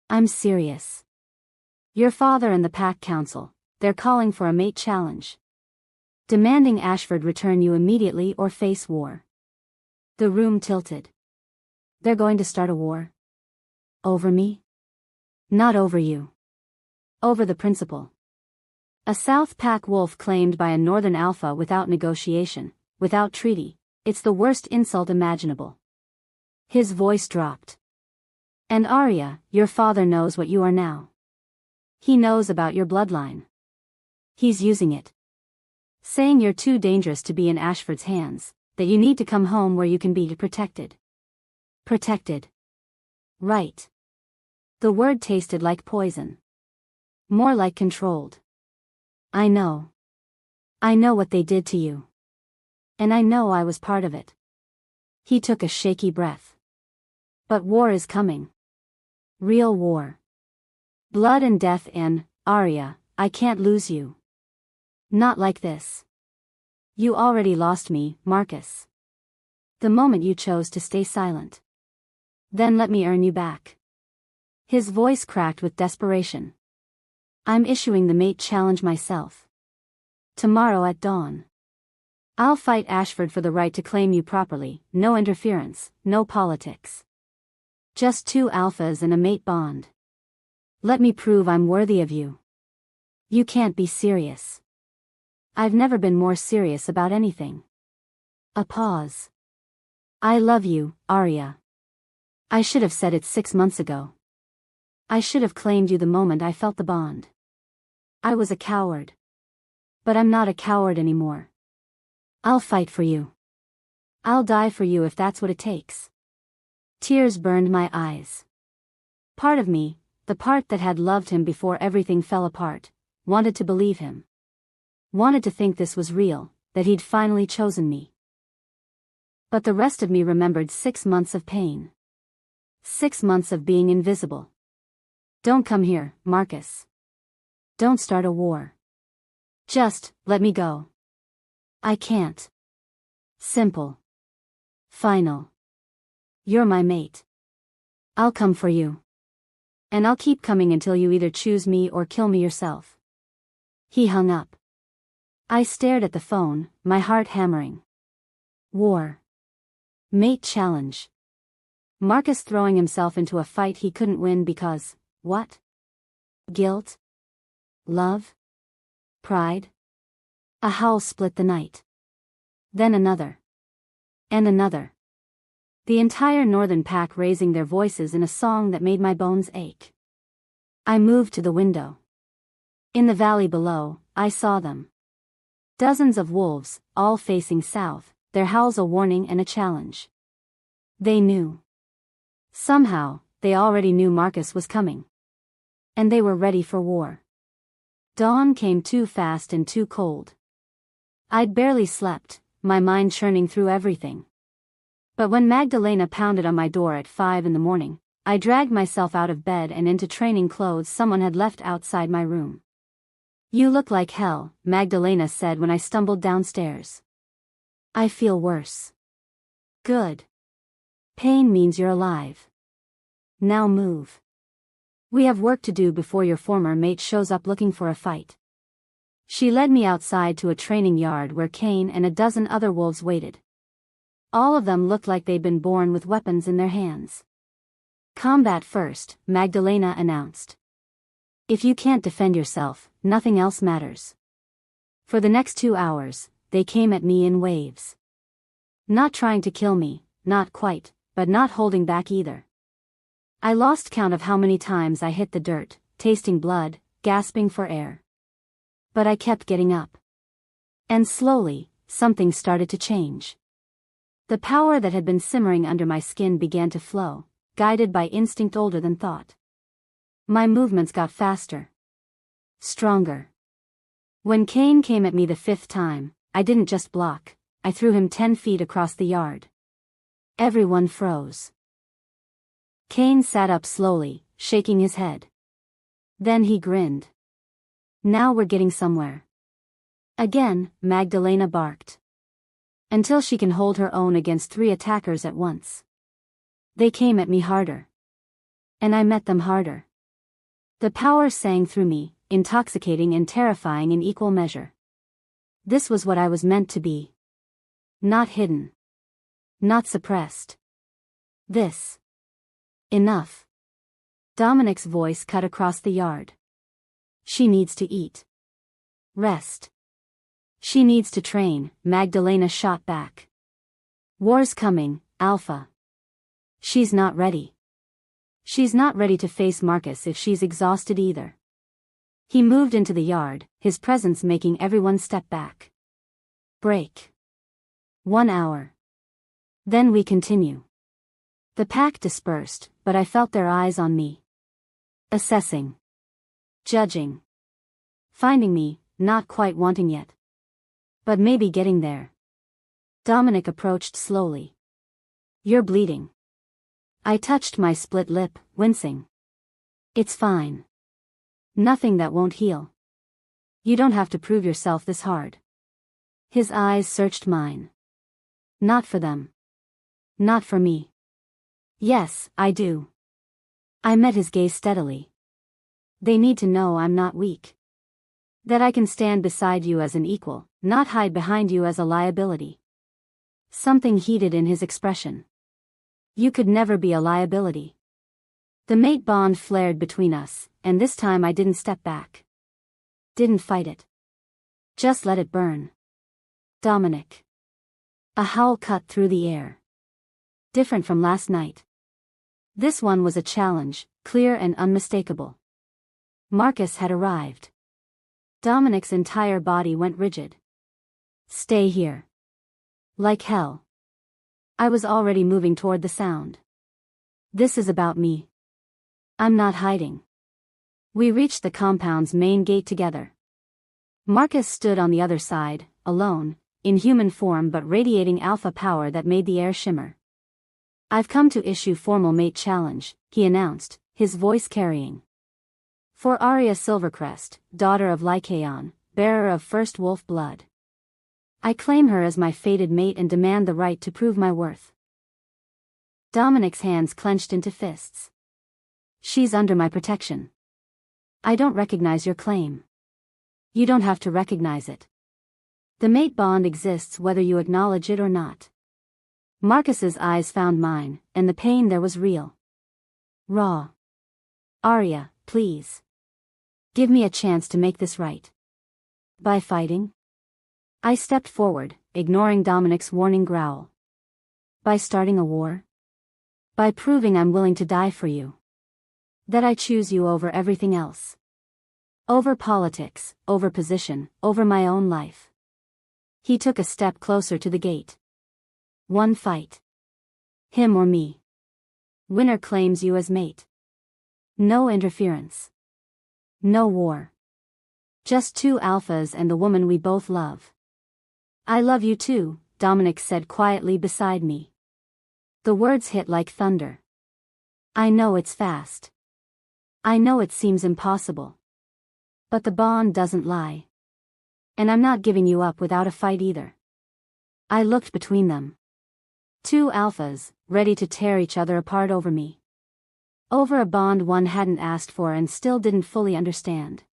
A: I'm serious. Your father and the Pack Council, they're calling for a mate challenge. Demanding Ashford return you immediately or face war. The room tilted. They're going to start a war? Over me? Not over you. Over the principal. A South Pack wolf claimed by a Northern Alpha without negotiation, without treaty. It's the worst insult imaginable. His voice dropped. And Arya, your father knows what you are now. He knows about your bloodline. He's using it. Saying you're too dangerous to be in Ashford's hands, that you need to come home where you can be protected. Protected. Right. The word tasted like poison. More like controlled. I know. I know what they did to you. And I know I was part of it. He took a shaky breath. But war is coming. Real war. Blood and death and, Arya, I can't lose you. Not like this. You already lost me, Marcus. The moment you chose to stay silent. Then let me earn you back. His voice cracked with desperation. I'm issuing the mate challenge myself. Tomorrow at dawn. I'll fight Ashford for the right to claim you properly, no interference, no politics. Just two alphas and a mate bond. Let me prove I'm worthy of you. You can't be serious. I've never been more serious about anything. A pause. I love you, Arya. I should have said it 6 months ago. I should have claimed you the moment I felt the bond. I was a coward. But I'm not a coward anymore. I'll fight for you. I'll die for you if that's what it takes. Tears burned my eyes. Part of me, the part that had loved him before everything fell apart, wanted to believe him. Wanted to think this was real, that he'd finally chosen me. But the rest of me remembered 6 months of pain. 6 months of being invisible. Don't come here, Marcus. Don't start a war. Just, let me go. I can't. Simple. Final. You're my mate. I'll come for you. And I'll keep coming until you either choose me or kill me yourself. He hung up. I stared at the phone, my heart hammering. War. Mate challenge. Marcus throwing himself into a fight he couldn't win because, what? Guilt? Love? Pride? A howl split the night. Then another. And another. The entire northern pack raising their voices in a song that made my bones ache. I moved to the window. In the valley below, I saw them. Dozens of wolves, all facing south, their howls a warning and a challenge. They knew. Somehow, they already knew Marcus was coming. And they were ready for war. Dawn came too fast and too cold. I'd barely slept, my mind churning through everything. But when Magdalena pounded on my door at 5 in the morning, I dragged myself out of bed and into training clothes someone had left outside my room. You look like hell, Magdalena said when I stumbled downstairs. I feel worse. Good. Pain means you're alive. Now move. We have work to do before your former mate shows up looking for a fight. She led me outside to a training yard where Kane and a dozen other wolves waited. All of them looked like they'd been born with weapons in their hands. Combat first, Magdalena announced. If you can't defend yourself, nothing else matters. For the next 2 hours, they came at me in waves. Not trying to kill me, not quite, but not holding back either. I lost count of how many times I hit the dirt, tasting blood, gasping for air. But I kept getting up. And slowly, something started to change. The power that had been simmering under my skin began to flow, guided by instinct older than thought. My movements got faster. Stronger. When Kane came at me the 5th time, I didn't just block, I threw him 10 feet across the yard. Everyone froze. Kane sat up slowly, shaking his head. Then he grinned. Now we're getting somewhere. Again, Magdalena barked. Until she can hold her own against 3 attackers at once. They came at me harder. And I met them harder. The power sang through me, intoxicating and terrifying in equal measure. This was what I was meant to be. Not hidden. Not suppressed. This. Enough. Dominic's voice cut across the yard. She needs to eat. Rest. She needs to train, Magdalena shot back. War's coming, Alpha. She's not ready. She's not ready to face Marcus if she's exhausted either. He moved into the yard, his presence making everyone step back. Break. 1 hour. Then we continue. The pack dispersed, but I felt their eyes on me. Assessing. Judging. Finding me, not quite wanting yet. But maybe getting there. Dominic approached slowly. You're bleeding. I touched my split lip, wincing. It's fine. Nothing that won't heal. You don't have to prove yourself this hard. His eyes searched mine. Not for them. Not for me. Yes, I do. I met his gaze steadily. They need to know I'm not weak. That I can stand beside you as an equal, not hide behind you as a liability. Something heated in his expression. You could never be a liability. The mate bond flared between us, and this time I didn't step back. Didn't fight it. Just let it burn. Dominic. A howl cut through the air. Different from last night. This one was a challenge, clear and unmistakable. Marcus had arrived. Dominic's entire body went rigid. Stay here. Like hell. I was already moving toward the sound. This is about me. I'm not hiding. We reached the compound's main gate together. Marcus stood on the other side, alone, in human form but radiating alpha power that made the air shimmer. I've come to issue formal mate challenge, he announced, his voice carrying. For Arya Silvercrest, daughter of Lycaon, bearer of first wolf blood. I claim her as my fated mate and demand the right to prove my worth. Dominic's hands clenched into fists. She's under my protection. I don't recognize your claim. You don't have to recognize it. The mate bond exists whether you acknowledge it or not. Marcus's eyes found mine, and the pain there was real. Raw. Arya, please. Give me a chance to make this right. By fighting? I stepped forward, ignoring Dominic's warning growl. By starting a war? By proving I'm willing to die for you. That I choose you over everything else. Over politics, over position, over my own life. He took a step closer to the gate. One fight. Him or me. Winner claims you as mate. No interference. No war. Just two alphas and the woman we both love. I love you too, Dominic said quietly beside me. The words hit like thunder. I know it's fast. I know it seems impossible. But the bond doesn't lie. And I'm not giving you up without a fight either. I looked between them. Two alphas, ready to tear each other apart over me. Over a bond one hadn't asked for and still didn't fully understand.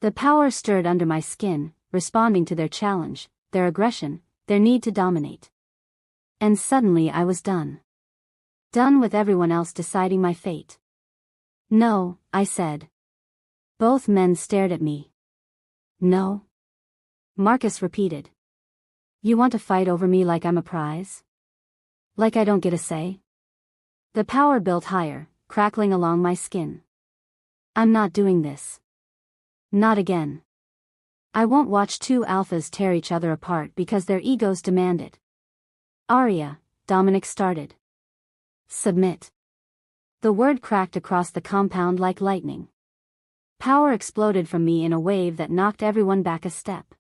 A: The power stirred under my skin, responding to their challenge, their aggression, their need to dominate. And suddenly I was done. Done with everyone else deciding my fate. No, I said. Both men stared at me. No? Marcus repeated. You want to fight over me like I'm a prize? Like I don't get a say? The power built higher, crackling along my skin. I'm not doing this. Not again. I won't watch two alphas tear each other apart because their egos demand it. Arya, Dominic started. Submit. The word cracked across the compound like lightning. Power exploded from me in a wave that knocked everyone back a step.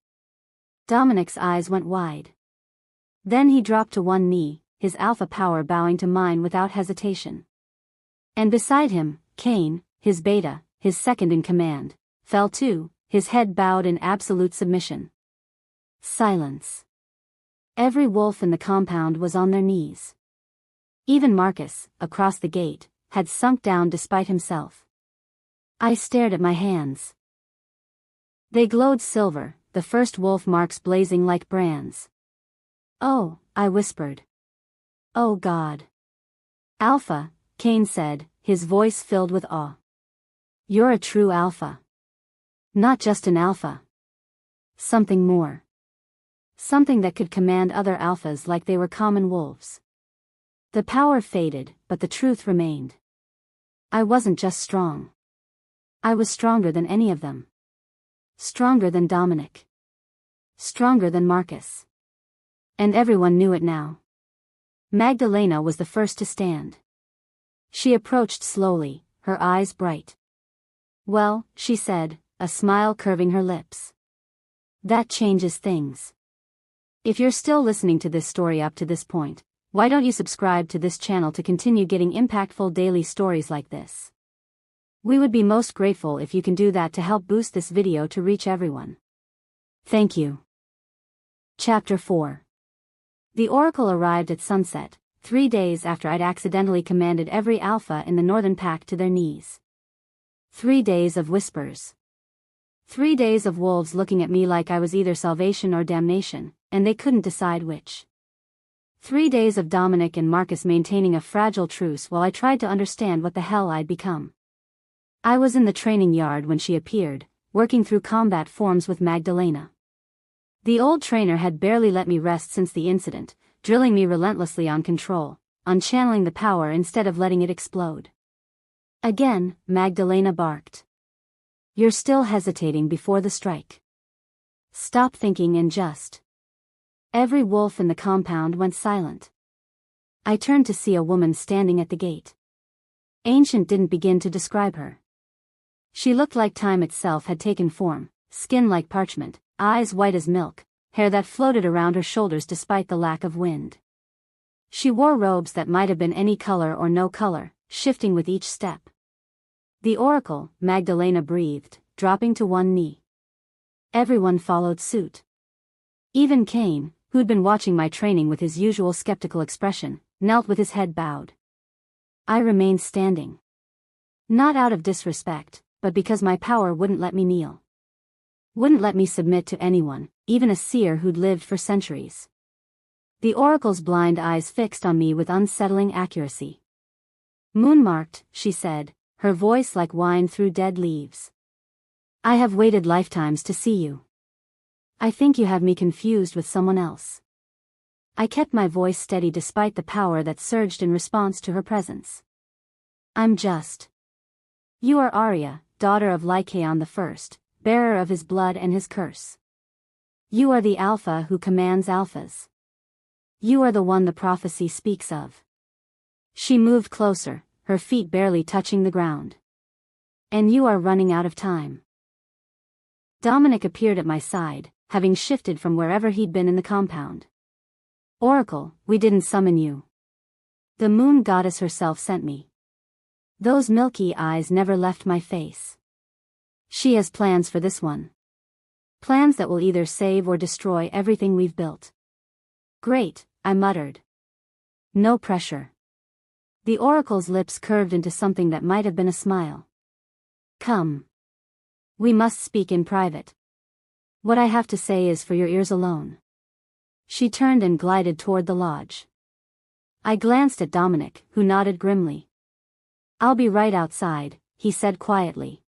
A: Dominic's eyes went wide. Then he dropped to one knee, his alpha power bowing to mine without hesitation. And beside him, Cain, his beta, his second in command, fell too, his head bowed in absolute submission. Silence. Every wolf in the compound was on their knees. Even Marcus, across the gate, had sunk down despite himself. I stared at my hands. They glowed silver, the first wolf marks blazing like brands. Oh, I whispered. Oh God. Alpha, Cain said, his voice filled with awe. You're a true alpha. Not just an alpha. Something more. Something that could command other alphas like they were common wolves. The power faded, but the truth remained. I wasn't just strong. I was stronger than any of them. Stronger than Dominic. Stronger than Marcus. And everyone knew it now. Magdalena was the first to stand. She approached slowly, her eyes bright. "Well," she said, a smile curving her lips. "That changes things. If you're still listening to this story up to this point, why don't you subscribe to this channel to continue getting impactful daily stories like this? We would be most grateful if you can do that to help boost this video to reach everyone. Thank you." Chapter 4. The Oracle arrived at sunset, 3 days after I'd accidentally commanded every Alpha in the Northern Pack to their knees. 3 days of whispers. 3 days of wolves looking at me like I was either salvation or damnation, and they couldn't decide which. 3 days of Dominic and Marcus maintaining a fragile truce while I tried to understand what the hell I'd become. I was in the training yard when she appeared, working through combat forms with Magdalena. The old trainer had barely let me rest since the incident, drilling me relentlessly on control, on channeling the power instead of letting it explode. Again, Magdalena barked. "You're still hesitating before the strike. Stop thinking and just." Every wolf in the compound went silent. I turned to see a woman standing at the gate. Ancient didn't begin to describe her. She looked like time itself had taken form, skin like parchment, eyes white as milk, hair that floated around her shoulders despite the lack of wind. She wore robes that might have been any color or no color, shifting with each step. "The Oracle," Magdalena breathed, dropping to one knee. Everyone followed suit. Even Cain, who'd been watching my training with his usual skeptical expression, knelt with his head bowed. I remained standing. Not out of disrespect, but because my power wouldn't let me kneel. Wouldn't let me submit to anyone, even a seer who'd lived for centuries. The Oracle's blind eyes fixed on me with unsettling accuracy. "Moon-marked," she said, her voice like wine through dead leaves. "I have waited lifetimes to see you. I think you have me confused with someone else." I kept my voice steady despite the power that surged in response to her presence. "I'm just. You are Arya, daughter of Lycaon the First, bearer of his blood and his curse. You are the Alpha who commands Alphas. You are the one the prophecy speaks of." She moved closer, her feet barely touching the ground. "And you are running out of time." Dominic appeared at my side, having shifted from wherever he'd been in the compound. "Oracle, we didn't summon you. The moon goddess herself sent me." Those milky eyes never left my face. "She has plans for this one. Plans that will either save or destroy everything we've built." "Great," I muttered. "No pressure." The Oracle's lips curved into something that might have been a smile. "Come. We must speak in private. What I have to say is for your ears alone." She turned and glided toward the lodge. I glanced at Dominic, who nodded grimly. "I'll be right outside," he said quietly.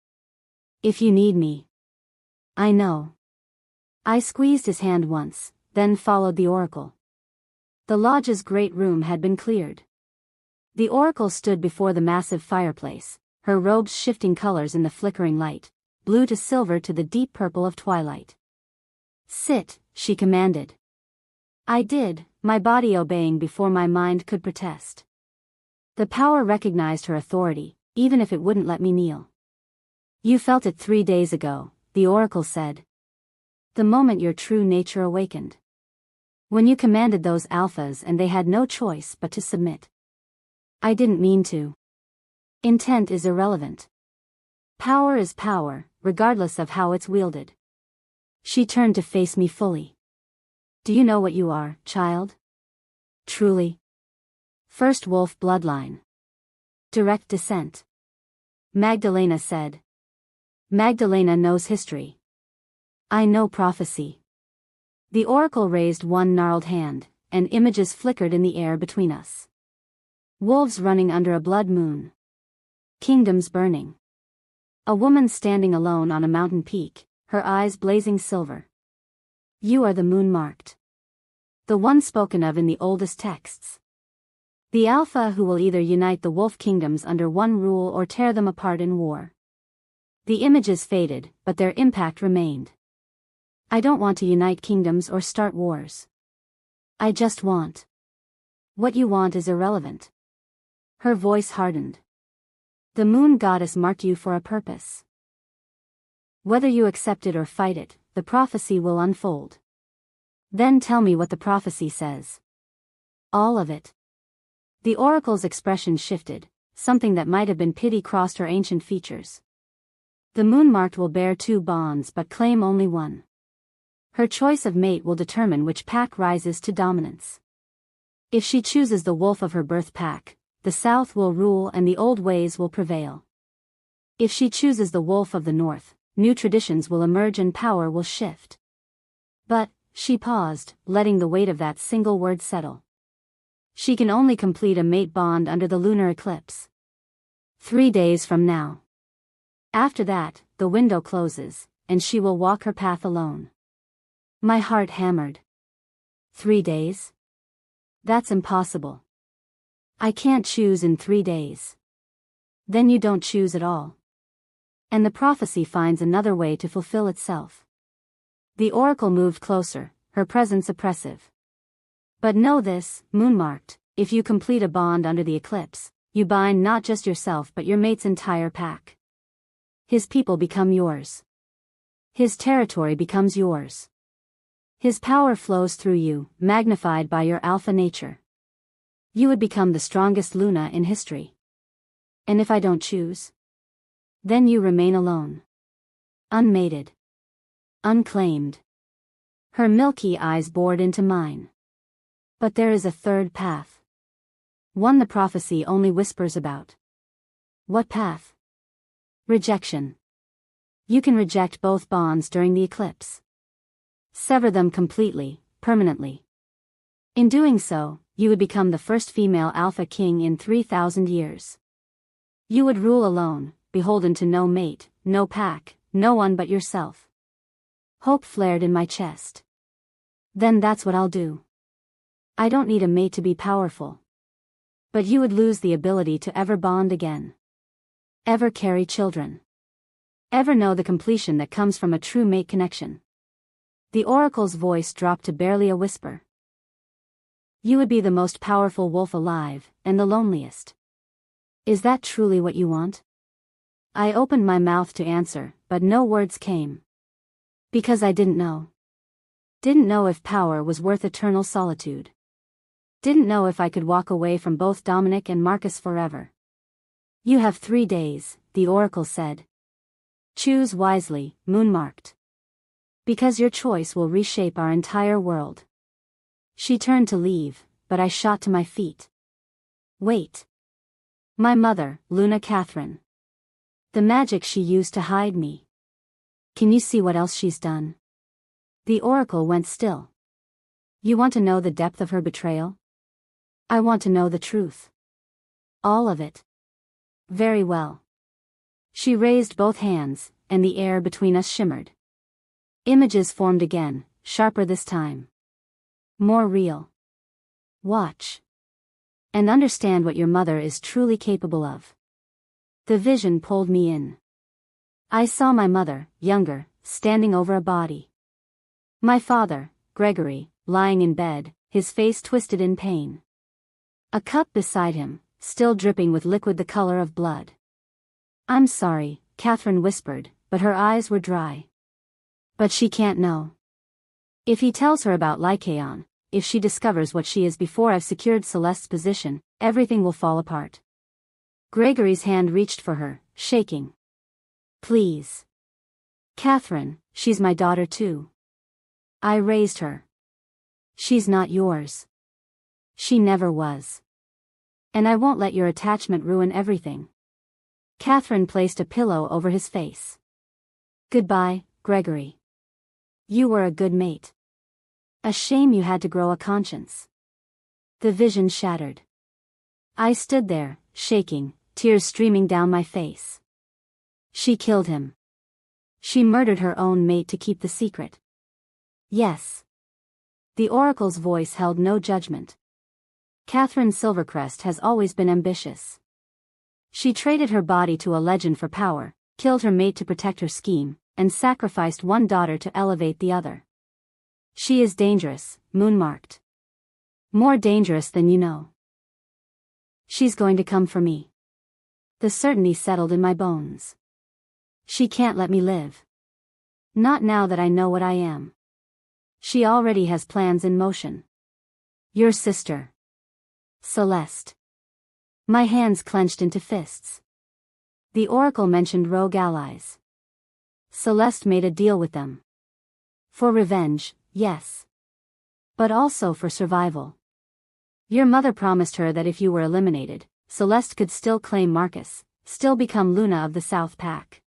A: "If you need me." "I know." I squeezed his hand once, then followed the Oracle. The lodge's great room had been cleared. The Oracle stood before the massive fireplace, her robes shifting colors in the flickering light, blue to silver to the deep purple of twilight. "Sit," she commanded. I did, my body obeying before my mind could protest. The power recognized her authority, even if it wouldn't let me kneel. "You felt it 3 days ago," the Oracle said. "The moment your true nature awakened. When you commanded those Alphas and they had no choice but to submit." "I didn't mean to." "Intent is irrelevant. Power is power, regardless of how it's wielded." She turned to face me fully. "Do you know what you are, child? Truly. First wolf bloodline. Direct descent." Magdalena said. "Magdalena knows history. I know prophecy." The Oracle raised one gnarled hand, and images flickered in the air between us. Wolves running under a blood moon. Kingdoms burning. A woman standing alone on a mountain peak, her eyes blazing silver. "You are the moon marked. The one spoken of in the oldest texts. The Alpha who will either unite the wolf kingdoms under one rule or tear them apart in war. The images faded, but their impact remained. I don't want to unite kingdoms or start wars. I just want. What you want is irrelevant. Her voice hardened. The moon goddess marked you for a purpose. Whether you accept it or fight it, the prophecy will unfold. Then tell me what the prophecy says. All of it. The oracle's expression shifted, something that might have been pity crossed her ancient features. The moon-marked will bear 2 bonds but claim only one. Her choice of mate will determine which pack rises to dominance. If she chooses the wolf of her birth pack, the South will rule and the old ways will prevail. If she chooses the wolf of the North, new traditions will emerge and power will shift. But, she paused, letting the weight of that single word settle. She can only complete a mate bond under the lunar eclipse. 3 days from now. After that, the window closes, and she will walk her path alone. My heart hammered. 3 days? That's impossible. I can't choose in 3 days. Then you don't choose at all. And the prophecy finds another way to fulfill itself. The oracle moved closer, her presence oppressive. But know this, moon-marked, if you complete a bond under the eclipse, you bind not just yourself but your mate's entire pack. His people become yours. His territory becomes yours. His power flows through you, magnified by your alpha nature. You would become the strongest Luna in history. And if I don't choose? Then you remain alone. Unmated. Unclaimed. Her milky eyes bored into mine. But there is a third path. One the prophecy only whispers about. What path? Rejection. You can reject both bonds during the eclipse. Sever them completely, permanently. In doing so, you would become the first female alpha king in 3,000 years. You would rule alone, beholden to no mate, no pack, no one but yourself. Hope flared in my chest. Then that's what I'll do. I don't need a mate to be powerful. But you would lose the ability to ever bond again. Ever carry children. Ever know the completion that comes from a true mate connection. The oracle's voice dropped to barely a whisper. You would be the most powerful wolf alive, and the loneliest. Is that truly what you want? I opened my mouth to answer, but no words came. Because I didn't know. Didn't know if power was worth eternal solitude. Didn't know if I could walk away from both Dominic and Marcus forever. You have 3 days, the oracle said. Choose wisely, moon-marked. Because your choice will reshape our entire world. She turned to leave, but I shot to my feet. Wait. My mother, Luna Catherine. The magic she used to hide me. Can you see what else she's done? The oracle went still. You want to know the depth of her betrayal? I want to know the truth. All of it. Very well. She raised both hands, and the air between us shimmered. Images formed again, sharper this time. More real. Watch. And understand what your mother is truly capable of. The vision pulled me in. I saw my mother, younger, standing over a body. My father, Gregory, lying in bed, his face twisted in pain. A cup beside him, still dripping with liquid the color of blood. I'm sorry, Catherine whispered, but her eyes were dry. But she can't know. If he tells her about Lycaon, if she discovers what she is before I've secured Celeste's position, everything will fall apart. Gregory's hand reached for her, shaking. Please. Catherine, she's my daughter too. I raised her. She's not yours. She never was. And I won't let your attachment ruin everything. Catherine placed a pillow over his face. Goodbye, Gregory. You were a good mate. A shame you had to grow a conscience. The vision shattered. I stood there, shaking, tears streaming down my face. She killed him. She murdered her own mate to keep the secret. Yes. The oracle's voice held no judgment. Catherine Silvercrest has always been ambitious. She traded her body to a legend for power, killed her mate to protect her scheme, and sacrificed one daughter to elevate the other. She is dangerous, moon-marked. More dangerous than you know. She's going to come for me. The certainty settled in my bones. She can't let me live. Not now that I know what I am. She already has plans in motion. Your sister. Celeste. My hands clenched into fists. The Oracle mentioned rogue allies. Celeste made a deal with them. For revenge, yes. But also for survival. Your mother promised her that if you were eliminated, Celeste could still claim Marcus, still become Luna of the South Pack.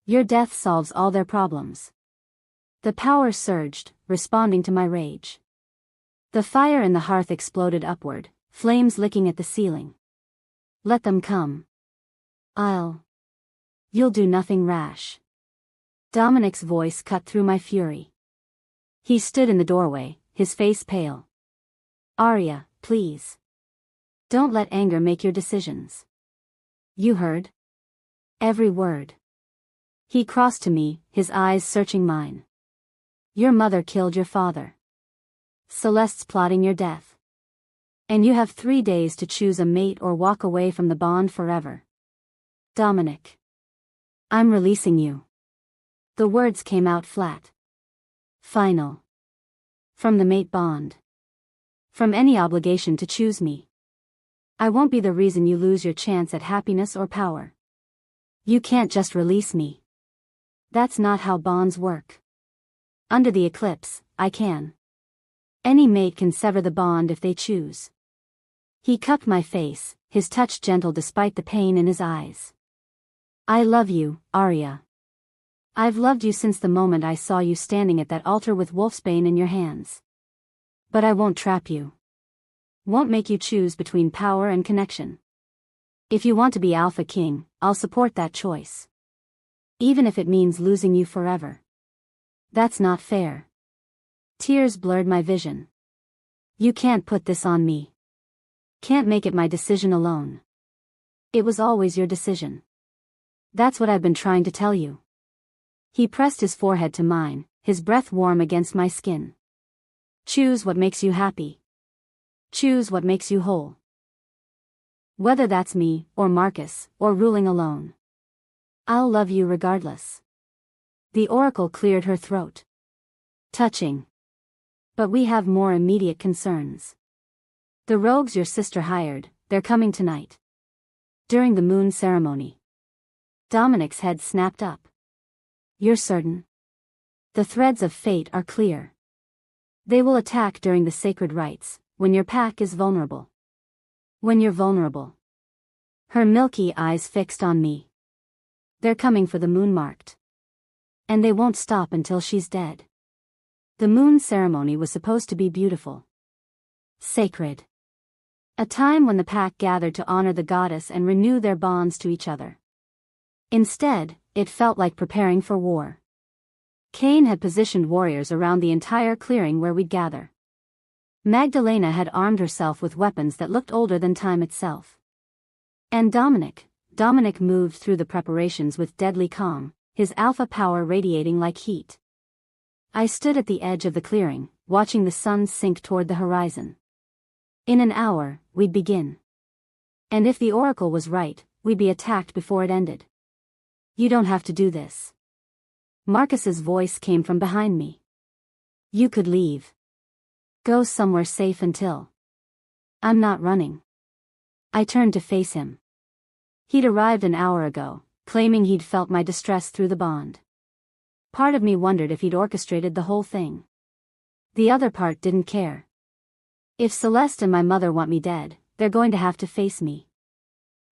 A: Your death solves all their problems. The power surged, responding to my rage. The fire in the hearth exploded upward, flames licking at the ceiling. Let them come. You'll do nothing rash. Dominic's voice cut through my fury. He stood in the doorway, his face pale. Arya, please. Don't let anger make your decisions. You heard? Every word. He crossed to me, his eyes searching mine. Your mother killed your father. Celeste's plotting your death. And you have 3 days to choose a mate or walk away from the bond forever. Dominic. I'm releasing you. The words came out flat. Final. From the mate bond. From any obligation to choose me. I won't be the reason you lose your chance at happiness or power. You can't just release me. That's not how bonds work. Under the eclipse, I can. Any mate can sever the bond if they choose. He cupped my face, his touch gentle despite the pain in his eyes. I love you, Arya. I've loved you since the moment I saw you standing at that altar with Wolfsbane in your hands. But I won't trap you. Won't make you choose between power and connection. If you want to be Alpha King, I'll support that choice. Even if it means losing you forever. That's not fair. Tears blurred my vision. You can't put this on me. Can't make it my decision alone. It was always your decision. That's what I've been trying to tell you. He pressed his forehead to mine, his breath warm against my skin. Choose what makes you happy. Choose what makes you whole. Whether that's me, or Marcus, or ruling alone. I'll love you regardless. The Oracle cleared her throat. Touching. But we have more immediate concerns. The rogues your sister hired, they're coming tonight. During the moon ceremony. Dominic's head snapped up. You're certain? The threads of fate are clear. They will attack during the sacred rites, when your pack is vulnerable. When you're vulnerable. Her milky eyes fixed on me. They're coming for the moon-marked. And they won't stop until she's dead. The moon ceremony was supposed to be beautiful. Sacred. A time when the pack gathered to honor the goddess and renew their bonds to each other. Instead, it felt like preparing for war. Cain had positioned warriors around the entire clearing where we'd gather. Magdalena had armed herself with weapons that looked older than time itself. And Dominic moved through the preparations with deadly calm, his alpha power radiating like heat. I stood at the edge of the clearing, watching the sun sink toward the horizon. In an hour, we'd begin. And if the Oracle was right, we'd be attacked before it ended. You don't have to do this. Marcus's voice came from behind me. You could leave. Go somewhere safe until. I'm not running. I turned to face him. He'd arrived an hour ago, claiming he'd felt my distress through the bond. Part of me wondered if he'd orchestrated the whole thing. The other part didn't care. If Celeste and my mother want me dead, they're going to have to face me.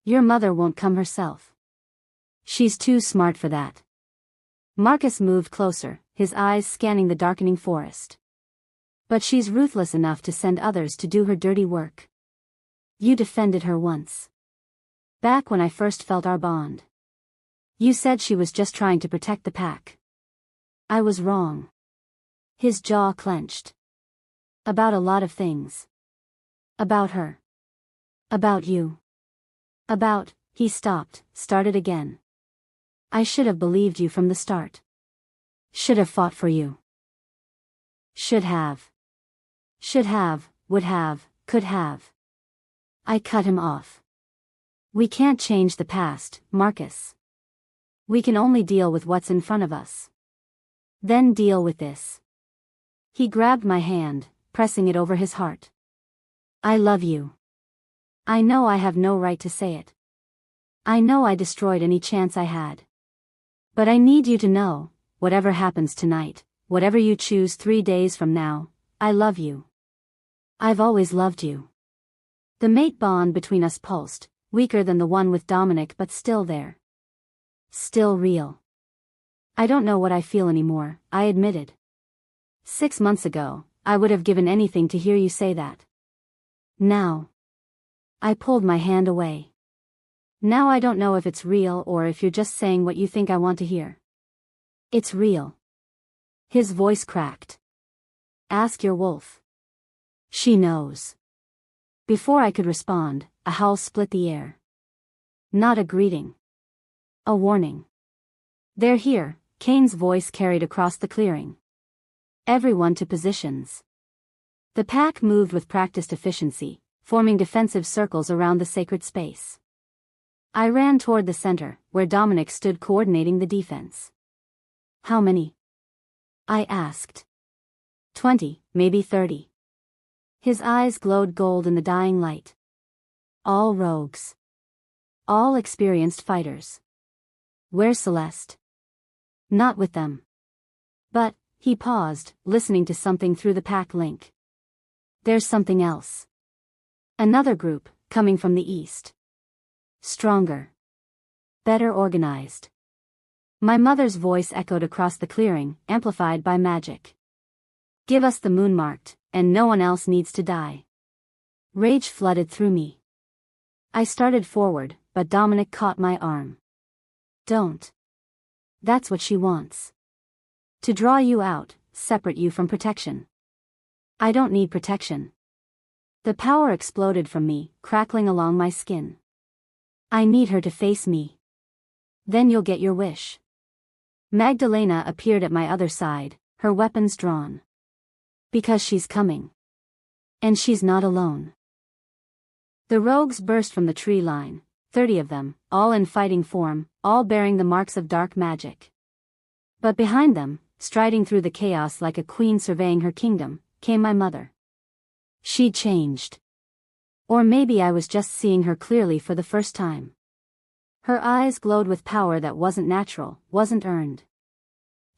A: Your mother won't come herself. She's too smart for that. Marcus moved closer, his eyes scanning the darkening forest. But she's ruthless enough to send others to do her dirty work. You defended her once. Back when I first felt our bond. You said she was just trying to protect the pack. I was wrong. His jaw clenched. About a lot of things. About her. About you. He stopped, started again. I should have believed you from the start. Should have fought for you. Should have. Should have, would have, could have. I cut him off. We can't change the past, Marcus. We can only deal with what's in front of us. Then deal with this. He grabbed my hand, pressing it over his heart. I love you. I know I have no right to say it. I know I destroyed any chance I had. But I need you to know, whatever happens tonight, whatever you choose 3 days from now, I love you. I've always loved you. The mate bond between us pulsed, weaker than the one with Dominic but still there. Still real. I don't know what I feel anymore, I admitted. 6 months ago, I would have given anything to hear you say that. Now. I pulled my hand away. Now I don't know if it's real or if you're just saying what you think I want to hear. It's real. His voice cracked. Ask your wolf. She knows. Before I could respond, a howl split the air. Not a greeting. A warning. They're here, Kane's voice carried across the clearing. Everyone to positions. The pack moved with practiced efficiency, forming defensive circles around the sacred space. I ran toward the center, where Dominic stood coordinating the defense. How many? I asked. 20, maybe 30. His eyes glowed gold in the dying light. All rogues. All experienced fighters. Where's Celeste? Not with them. But, he paused, listening to something through the pack link. There's something else. Another group, coming from the east. Stronger. Better organized. My mother's voice echoed across the clearing, amplified by magic. Give us the moon marked, and no one else needs to die. Rage flooded through me. I started forward, but Dominic caught my arm. Don't. That's what she wants. To draw you out, separate you from protection. I don't need protection. The power exploded from me, crackling along my skin. I need her to face me. Then you'll get your wish. Magdalena appeared at my other side, her weapons drawn. Because she's coming. And she's not alone. The rogues burst from the tree line, 30 of them, all in fighting form, all bearing the marks of dark magic. But behind them, striding through the chaos like a queen surveying her kingdom, came my mother. She'd changed. Or maybe I was just seeing her clearly for the first time. Her eyes glowed with power that wasn't natural, wasn't earned.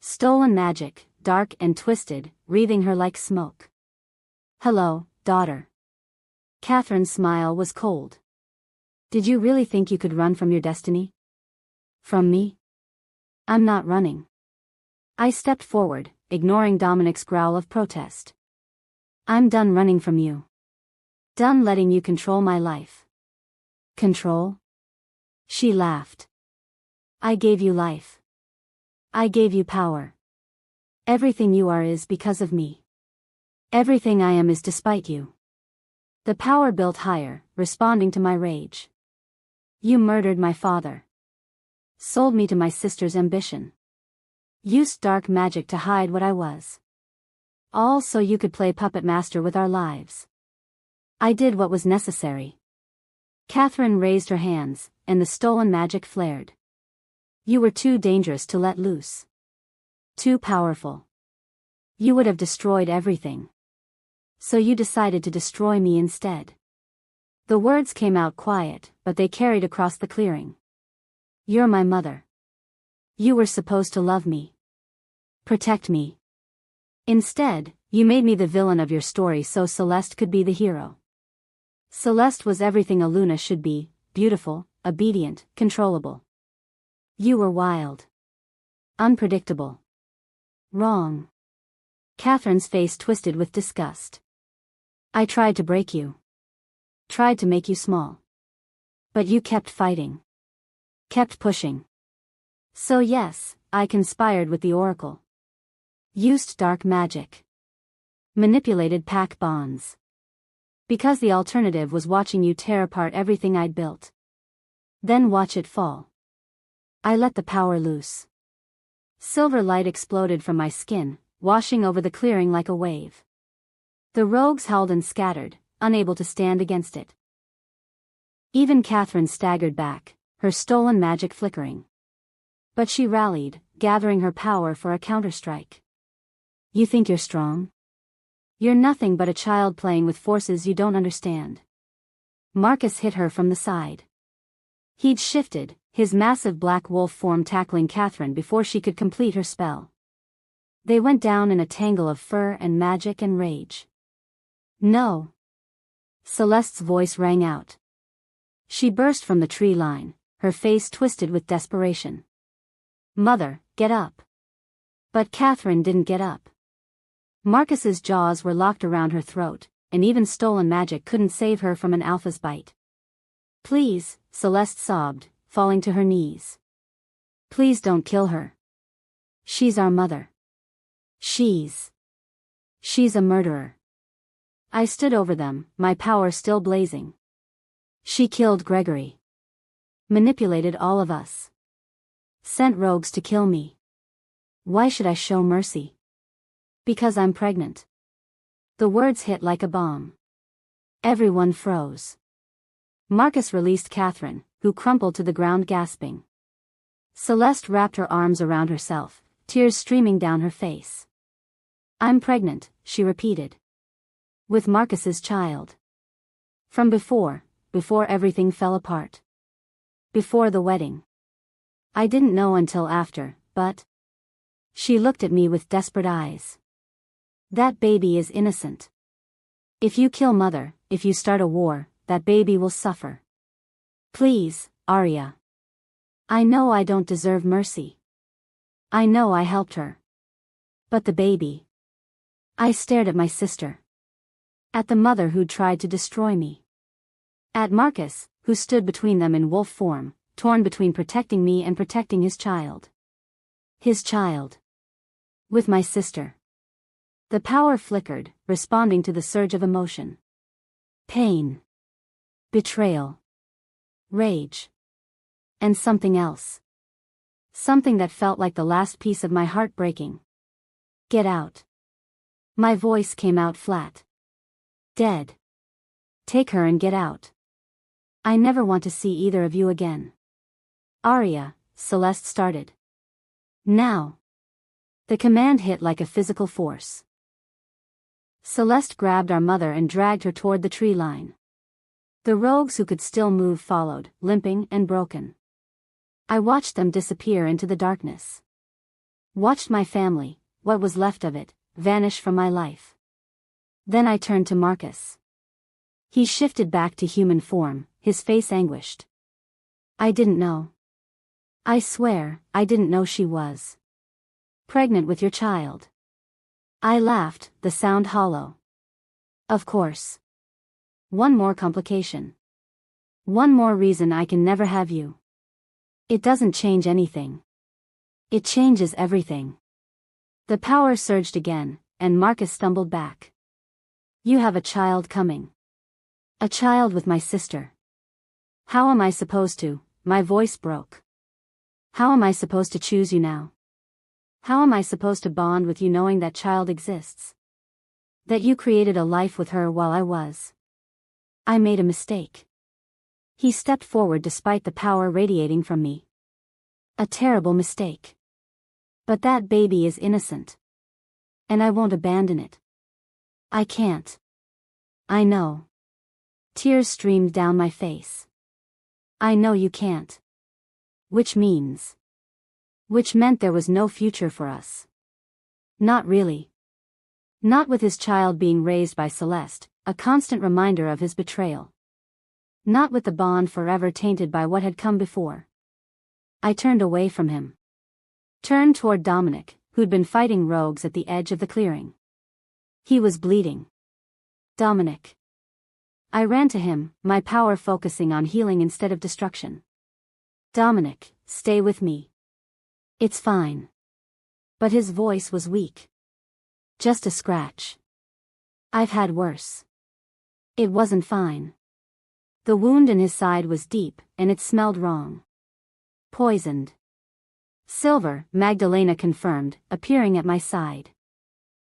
A: Stolen magic, dark and twisted, wreathing her like smoke. Hello, daughter. Catherine's smile was cold. Did you really think you could run from your destiny? From me? I'm not running. I stepped forward, ignoring Dominic's growl of protest. I'm done running from you. Done letting you control my life. Control? She laughed. I gave you life. I gave you power. Everything you are is because of me. Everything I am is despite you. The power built higher, responding to my rage. You murdered my father. Sold me to my sister's ambition. Used dark magic to hide what I was. All so you could play puppet master with our lives. I did what was necessary. Catherine raised her hands, and the stolen magic flared. You were too dangerous to let loose. Too powerful. You would have destroyed everything. So you decided to destroy me instead. The words came out quiet, but they carried across the clearing. You're my mother. You were supposed to love me. Protect me. Instead, you made me the villain of your story so Celeste could be the hero. Celeste was everything a Luna should be, beautiful, obedient, controllable. You were wild. Unpredictable. Wrong. Catherine's face twisted with disgust. I tried to break you. Tried to make you small. But you kept fighting. Kept pushing. So yes, I conspired with the Oracle. Used dark magic. Manipulated pack bonds. Because the alternative was watching you tear apart everything I'd built. Then watch it fall. I let the power loose. Silver light exploded from my skin, washing over the clearing like a wave. The rogues howled and scattered, unable to stand against it. Even Catherine staggered back, her stolen magic flickering. But she rallied, gathering her power for a counterstrike. You think you're strong? You're nothing but a child playing with forces you don't understand. Marcus hit her from the side. He'd shifted, his massive black wolf form tackling Catherine before she could complete her spell. They went down in a tangle of fur and magic and rage. No. Celeste's voice rang out. She burst from the tree line, her face twisted with desperation. Mother, get up. But Catherine didn't get up. Marcus's jaws were locked around her throat, and even stolen magic couldn't save her from an alpha's bite. Please, Celeste sobbed, falling to her knees. Please don't kill her. She's our mother. She's a murderer. I stood over them, my power still blazing. She killed Gregory. Manipulated all of us. Sent rogues to kill me. Why should I show mercy? Because I'm pregnant. The words hit like a bomb. Everyone froze. Marcus released Catherine, who crumpled to the ground gasping. Celeste wrapped her arms around herself, tears streaming down her face. I'm pregnant, she repeated. With Marcus's child. From before everything fell apart. Before the wedding. I didn't know until after, but... She looked at me with desperate eyes. That baby is innocent. If you kill Mother, if you start a war, that baby will suffer. Please, Arya. I know I don't deserve mercy. I know I helped her. But the baby. I stared at my sister. At the mother who'd tried to destroy me. At Marcus, who stood between them in wolf form, torn between protecting me and protecting his child. His child. With my sister. The power flickered, responding to the surge of emotion. Pain. Betrayal. Rage. And something else. Something that felt like the last piece of my heart breaking. Get out. My voice came out flat. Dead. Take her and get out. I never want to see either of you again. Arya, Celeste started. Now. The command hit like a physical force. Celeste grabbed our mother and dragged her toward the tree line. The rogues who could still move followed, limping and broken. I watched them disappear into the darkness. Watched my family, what was left of it, vanish from my life. Then I turned to Marcus. He shifted back to human form, his face anguished. I didn't know. I swear, I didn't know she was pregnant with your child. I laughed, the sound hollow. Of course. One more complication. One more reason I can never have you. It doesn't change anything. It changes everything. The power surged again, and Marcus stumbled back. You have a child coming. A child with my sister. How am I supposed to? My voice broke. How am I supposed to choose you now? How am I supposed to bond with you knowing that child exists? That you created a life with her while I was. I made a mistake. He stepped forward despite the power radiating from me. A terrible mistake. But that baby is innocent. And I won't abandon it. I can't. I know. Tears streamed down my face. I know you can't. Which meant there was no future for us. Not really. Not with his child being raised by Celeste, a constant reminder of his betrayal. Not with the bond forever tainted by what had come before. I turned away from him. Turned toward Dominic, who'd been fighting rogues at the edge of the clearing. He was bleeding. Dominic. I ran to him, my power focusing on healing instead of destruction. Dominic, stay with me. It's fine. But his voice was weak. Just a scratch. I've had worse. It wasn't fine. The wound in his side was deep, and it smelled wrong. Poisoned. Silver, Magdalena confirmed, appearing at my side.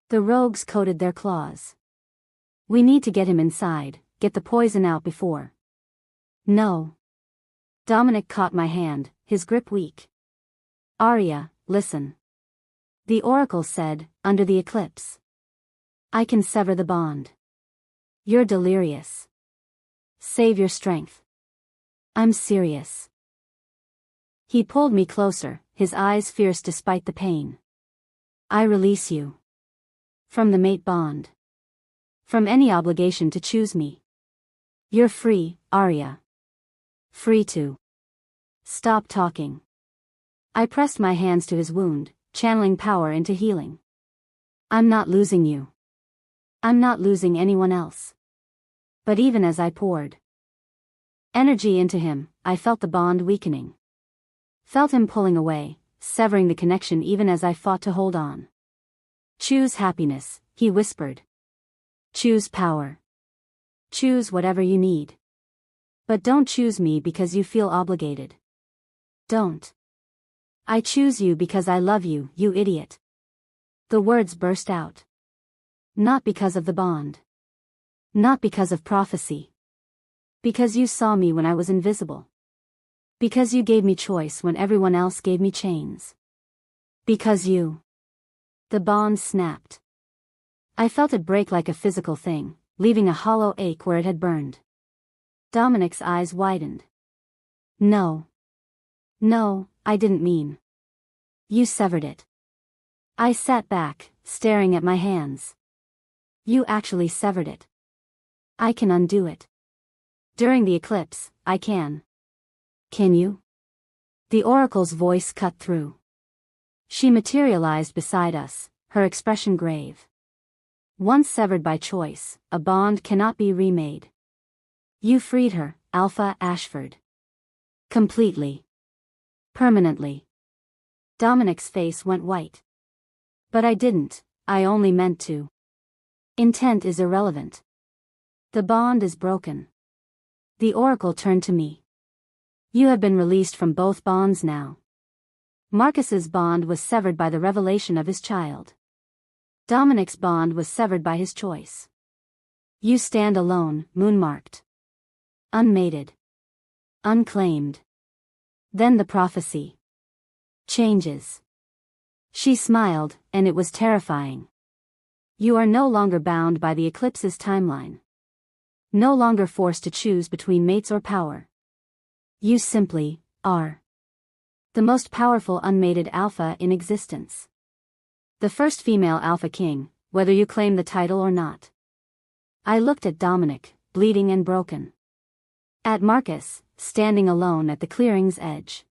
A: The rogues coated their claws. We need to get him inside, get the poison out before. No. Dominic caught my hand, his grip weak. Arya, listen. The oracle said, under the eclipse. I can sever the bond. You're delirious. Save your strength. I'm serious. He pulled me closer, his eyes fierce despite the pain. I release you. From the mate bond. From any obligation to choose me. You're free, Arya. Free to. Stop talking. I pressed my hands to his wound, channeling power into healing. I'm not losing you. I'm not losing anyone else. But even as I poured energy into him, I felt the bond weakening. Felt him pulling away, severing the connection even as I fought to hold on. Choose happiness, he whispered. Choose power. Choose whatever you need. But don't choose me because you feel obligated. Don't. I choose you because I love you, you idiot. The words burst out. Not because of the bond. Not because of prophecy. Because you saw me when I was invisible. Because you gave me choice when everyone else gave me chains. Because you. The bond snapped. I felt it break like a physical thing, leaving a hollow ache where it had burned. Dominic's eyes widened. No. No, I didn't mean. You severed it. I sat back, staring at my hands. You actually severed it. I can undo it. During the eclipse, I can. Can you? The oracle's voice cut through. She materialized beside us, her expression grave. Once severed by choice, a bond cannot be remade. You freed her, Alpha Ashford. Completely. Permanently. Dominic's face went white. But I didn't, I only meant to. Intent is irrelevant. The bond is broken. The oracle turned to me. You have been released from both bonds now. Marcus's bond was severed by the revelation of his child. Dominic's bond was severed by his choice. You stand alone, moon-marked. Unmated. Unclaimed. Then the prophecy changes. She smiled, and it was terrifying. You are no longer bound by the eclipse's timeline. No longer forced to choose between mates or power. You simply are. The most powerful unmated alpha in existence. The first female alpha king, whether you claim the title or not. I looked at Dominic, bleeding and broken. At Marcus, standing alone at the clearing's edge.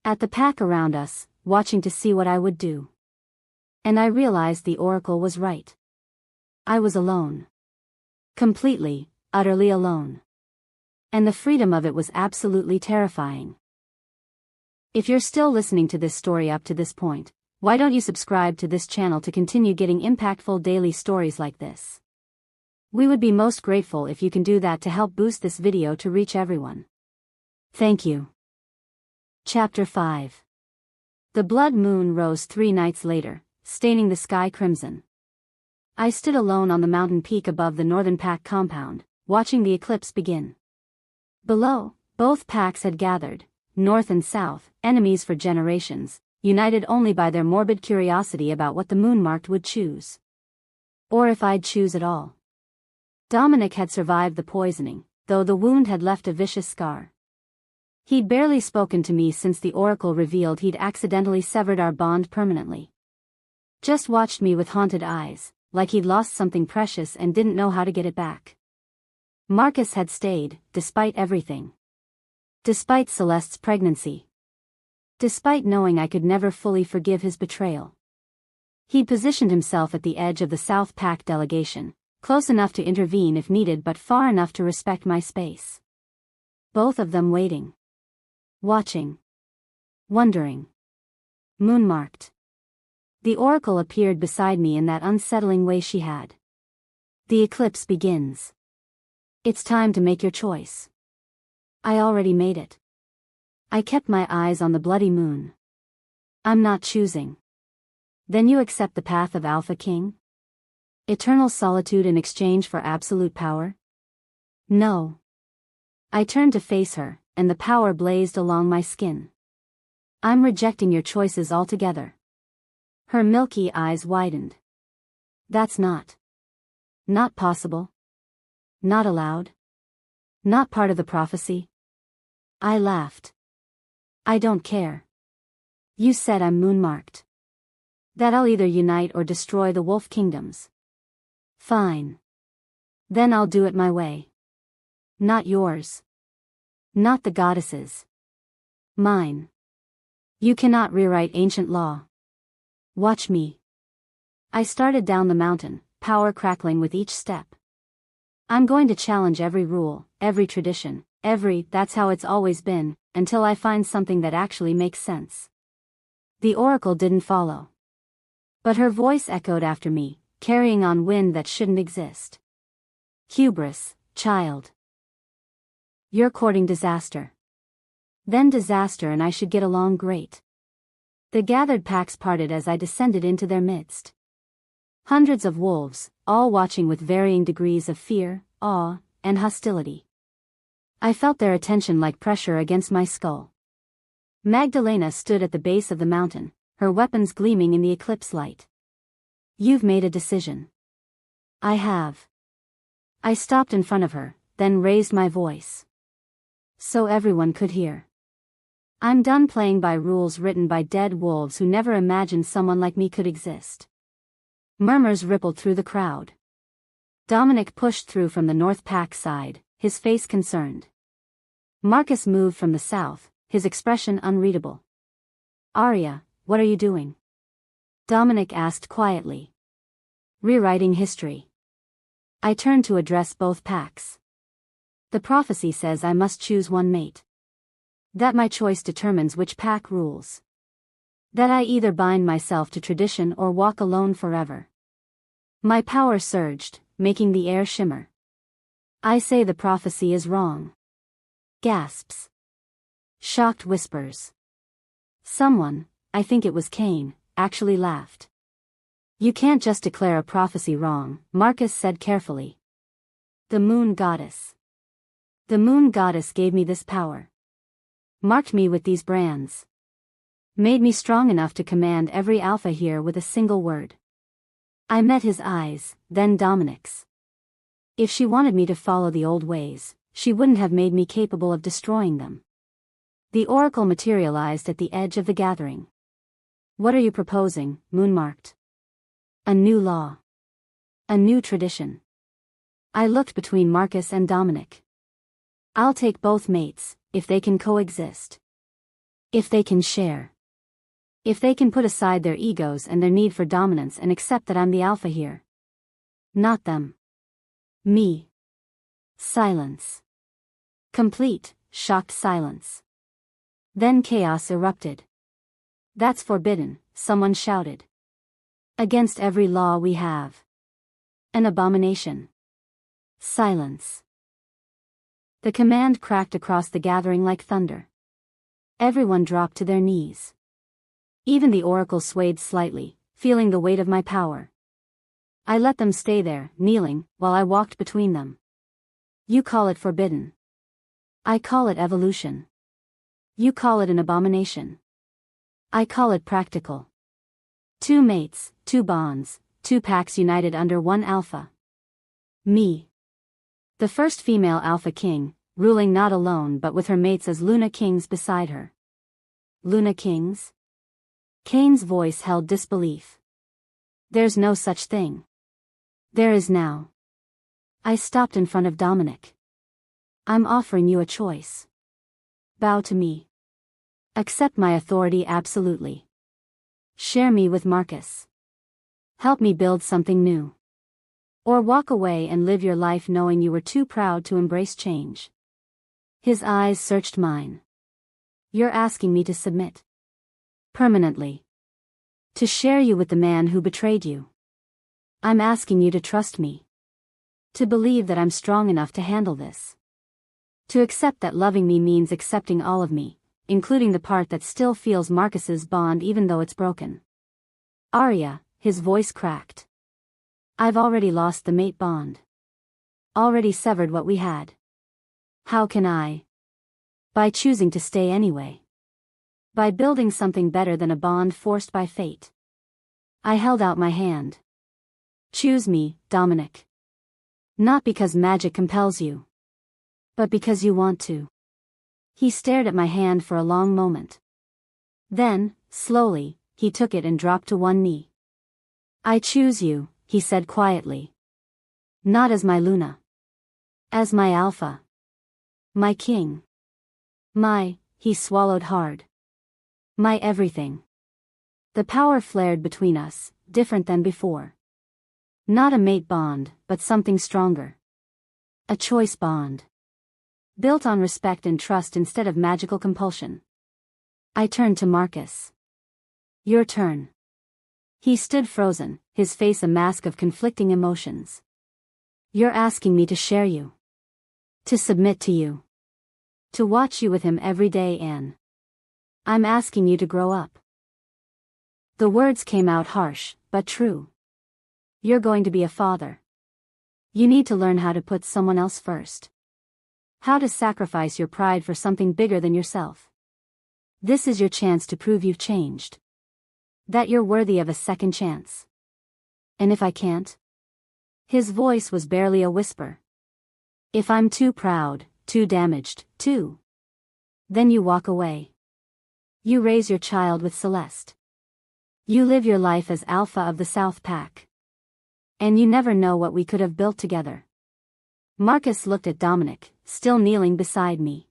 A: At the pack around us, watching to see what I would do. And I realized the oracle was right. I was alone. Completely, utterly alone. And the freedom of it was absolutely terrifying. If you're still listening to this story up to this point, why don't you subscribe to this channel to continue getting impactful daily stories like this? We would be most grateful if you can do that to help boost this video to reach everyone. Thank you. Chapter 5. The blood moon rose 3 nights later, staining the sky crimson. I stood alone on the mountain peak above the northern pack compound, watching the eclipse begin. Below, both packs had gathered, north and south, enemies for generations, united only by their morbid curiosity about what the moon-marked would choose. Or if I'd choose at all. Dominic had survived the poisoning, though the wound had left a vicious scar. He'd barely spoken to me since the oracle revealed he'd accidentally severed our bond permanently. Just watched me with haunted eyes, like he'd lost something precious and didn't know how to get it back. Marcus had stayed, despite everything. Despite Celeste's pregnancy. Despite knowing I could never fully forgive his betrayal. He'd positioned himself at the edge of the South Pack delegation, close enough to intervene if needed but far enough to respect my space. Both of them waiting. Watching. Wondering. Moon-marked. The oracle appeared beside me in that unsettling way she had. The eclipse begins. It's time to make your choice. I already made it. I kept my eyes on the bloody moon. I'm not choosing. Then you accept the path of Alpha King? Eternal solitude in exchange for absolute power? No. I turned to face her, and the power blazed along my skin. I'm rejecting your choices altogether. Her milky eyes widened. That's not possible. Not allowed. Not part of the prophecy. I laughed. I don't care. You said I'm moon-marked. That I'll either unite or destroy the wolf kingdoms. Fine. Then I'll do it my way. Not yours. Not the goddesses. Mine. You cannot rewrite ancient law. Watch me. I started down the mountain, power crackling with each step. I'm going to challenge every rule, every tradition, that's how it's always been, until I find something that actually makes sense. The oracle didn't follow. But her voice echoed after me, carrying on wind that shouldn't exist. Hubris, child. You're courting disaster. Then disaster and I should get along great. The gathered packs parted as I descended into their midst. Hundreds of wolves, all watching with varying degrees of fear, awe, and hostility. I felt their attention like pressure against my skull. Magdalena stood at the base of the mountain, her weapons gleaming in the eclipse light. You've made a decision. I have. I stopped in front of her, then raised my voice. So everyone could hear. I'm done playing by rules written by dead wolves who never imagined someone like me could exist. Murmurs rippled through the crowd. Dominic pushed through from the North Pack side, his face concerned. Marcus moved from the south, his expression unreadable. Arya, what are you doing? Dominic asked quietly. Rewriting history. I turned to address both packs. The prophecy says I must choose one mate. That my choice determines which pack rules. That I either bind myself to tradition or walk alone forever. My power surged, making the air shimmer. I say the prophecy is wrong. Gasps. Shocked whispers. Someone, I think it was Cain, actually laughed. You can't just declare a prophecy wrong, Marcus said carefully. The moon goddess. The moon goddess gave me this power. Marked me with these brands. Made me strong enough to command every alpha here with a single word. I met his eyes, then Dominic's. If she wanted me to follow the old ways, she wouldn't have made me capable of destroying them. The oracle materialized at the edge of the gathering. What are you proposing, Moonmarked? A new law. A new tradition. I looked between Marcus and Dominic. I'll take both mates, if they can coexist. If they can share. If they can put aside their egos and their need for dominance and accept that I'm the alpha here. Not them. Me. Silence. Complete, shocked silence. Then chaos erupted. That's forbidden, someone shouted. Against every law we have. An abomination. Silence. The command cracked across the gathering like thunder. Everyone dropped to their knees. Even the oracle swayed slightly, feeling the weight of my power. I let them stay there, kneeling, while I walked between them. You call it forbidden. I call it evolution. You call it an abomination. I call it practical. Two mates, two bonds, two packs united under one alpha. Me. The first female alpha king, ruling not alone but with her mates as Luna Kings beside her. Luna Kings? Cain's voice held disbelief. There's no such thing. There is now. I stopped in front of Dominic. I'm offering you a choice. Bow to me. Accept my authority absolutely. Share me with Marcus. Help me build something new. Or walk away and live your life knowing you were too proud to embrace change. His eyes searched mine. You're asking me to submit. Permanently. To share you with the man who betrayed you. I'm asking you to trust me. To believe that I'm strong enough to handle this. To accept that loving me means accepting all of me, including the part that still feels Marcus's bond even though it's broken. Arya, his voice cracked. I've already lost the mate bond. Already severed what we had. How can I? By choosing to stay anyway. By building something better than a bond forced by fate. I held out my hand. Choose me, Dominic. Not because magic compels you. But because you want to. He stared at my hand for a long moment. Then, slowly, he took it and dropped to one knee. I choose you, he said quietly. Not as my Luna. As my Alpha. My king. He swallowed hard. My everything. The power flared between us, different than before. Not a mate bond, but something stronger. A choice bond. Built on respect and trust instead of magical compulsion. I turned to Marcus. Your turn. He stood frozen, his face a mask of conflicting emotions. You're asking me to share you. To submit to you. To watch you with him every day, Anne. I'm asking you to grow up. The words came out harsh, but true. You're going to be a father. You need to learn how to put someone else first. How to sacrifice your pride for something bigger than yourself. This is your chance to prove you've changed. That you're worthy of a second chance. And if I can't? His voice was barely a whisper. If I'm too proud, too damaged, then you walk away. You raise your child with Celeste. You live your life as Alpha of the South Pack. And you never know what we could have built together. Marcus looked at Dominic, still kneeling beside me.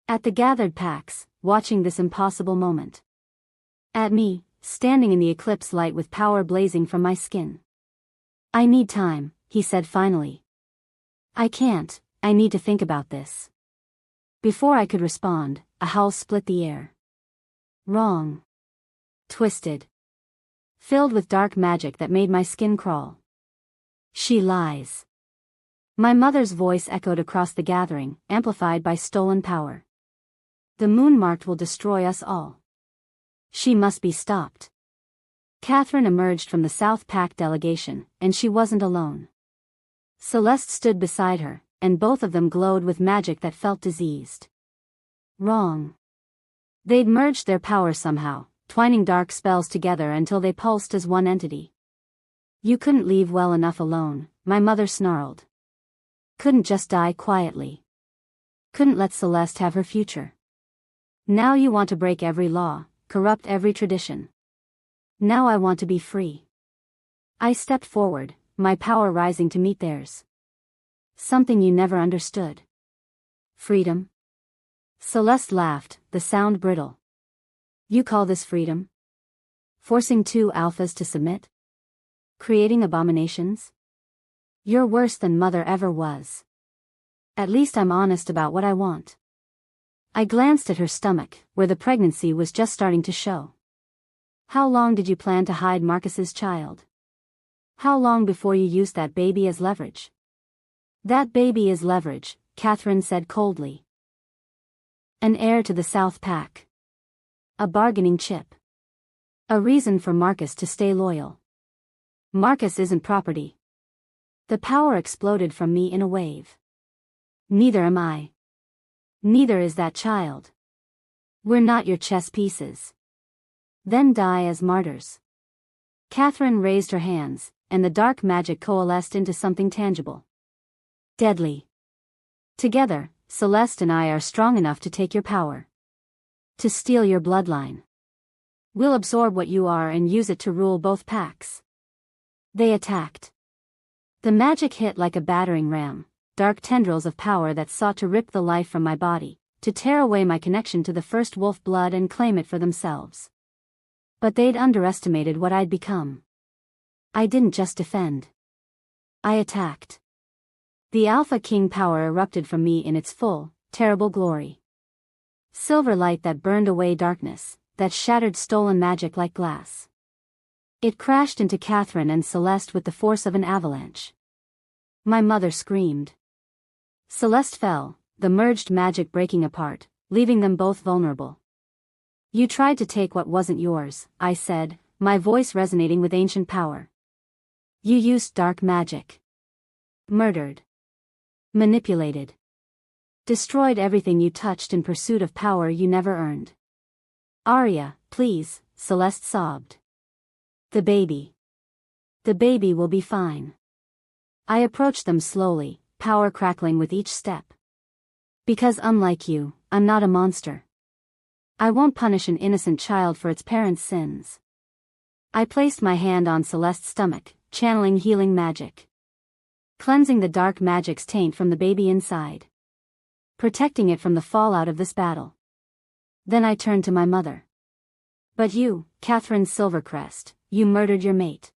A: At the gathered packs, watching this impossible moment. At me, standing in the eclipse light with power blazing from my skin. I need time, he said finally. I can't, I need to think about this. Before I could respond, a howl split the air. Wrong. Twisted. Filled with dark magic that made my skin crawl. She lies. My mother's voice echoed across the gathering, amplified by stolen power. The moon marked will destroy us all. She must be stopped. Catherine emerged from the South Pack delegation, and she wasn't alone. Celeste stood beside her, and both of them glowed with magic that felt diseased. Wrong. They'd merged their power somehow, twining dark spells together until they pulsed as one entity. You couldn't leave well enough alone, my mother snarled. Couldn't just die quietly. Couldn't let Celeste have her future. Now you want to break every law, corrupt every tradition. Now I want to be free. I stepped forward, my power rising to meet theirs. Something you never understood. Freedom? Celeste laughed, the sound brittle. You call this freedom? Forcing two alphas to submit? Creating abominations? You're worse than Mother ever was. At least I'm honest about what I want. I glanced at her stomach, where the pregnancy was just starting to show. How long did you plan to hide Marcus's child? How long before you used that baby as leverage? That baby is leverage, Catherine said coldly. An heir to the South Pack. A bargaining chip. A reason for Marcus to stay loyal. Marcus isn't property. The power exploded from me in a wave. Neither am I. Neither is that child. We're not your chess pieces. Then die as martyrs. Catherine raised her hands, and the dark magic coalesced into something tangible. Deadly. Together, Celeste and I are strong enough to take your power. To steal your bloodline. We'll absorb what you are and use it to rule both packs. They attacked. The magic hit like a battering ram, dark tendrils of power that sought to rip the life from my body, to tear away my connection to the first wolf blood and claim it for themselves. But they'd underestimated what I'd become. I didn't just defend. I attacked. The Alpha King power erupted from me in its full, terrible glory. Silver light that burned away darkness, that shattered stolen magic like glass. It crashed into Catherine and Celeste with the force of an avalanche. My mother screamed. Celeste fell, the merged magic breaking apart, leaving them both vulnerable. You tried to take what wasn't yours, I said, my voice resonating with ancient power. You used dark magic. Murdered. Manipulated. Destroyed everything you touched in pursuit of power you never earned. Arya, please, Celeste sobbed. The baby. The baby will be fine. I approached them slowly, power crackling with each step. Because unlike you, I'm not a monster. I won't punish an innocent child for its parents' sins. I placed my hand on Celeste's stomach, channeling healing magic. Cleansing the dark magic's taint from the baby inside. Protecting it from the fallout of this battle. Then I turned to my mother. But you, Catherine Silvercrest, you murdered your mate.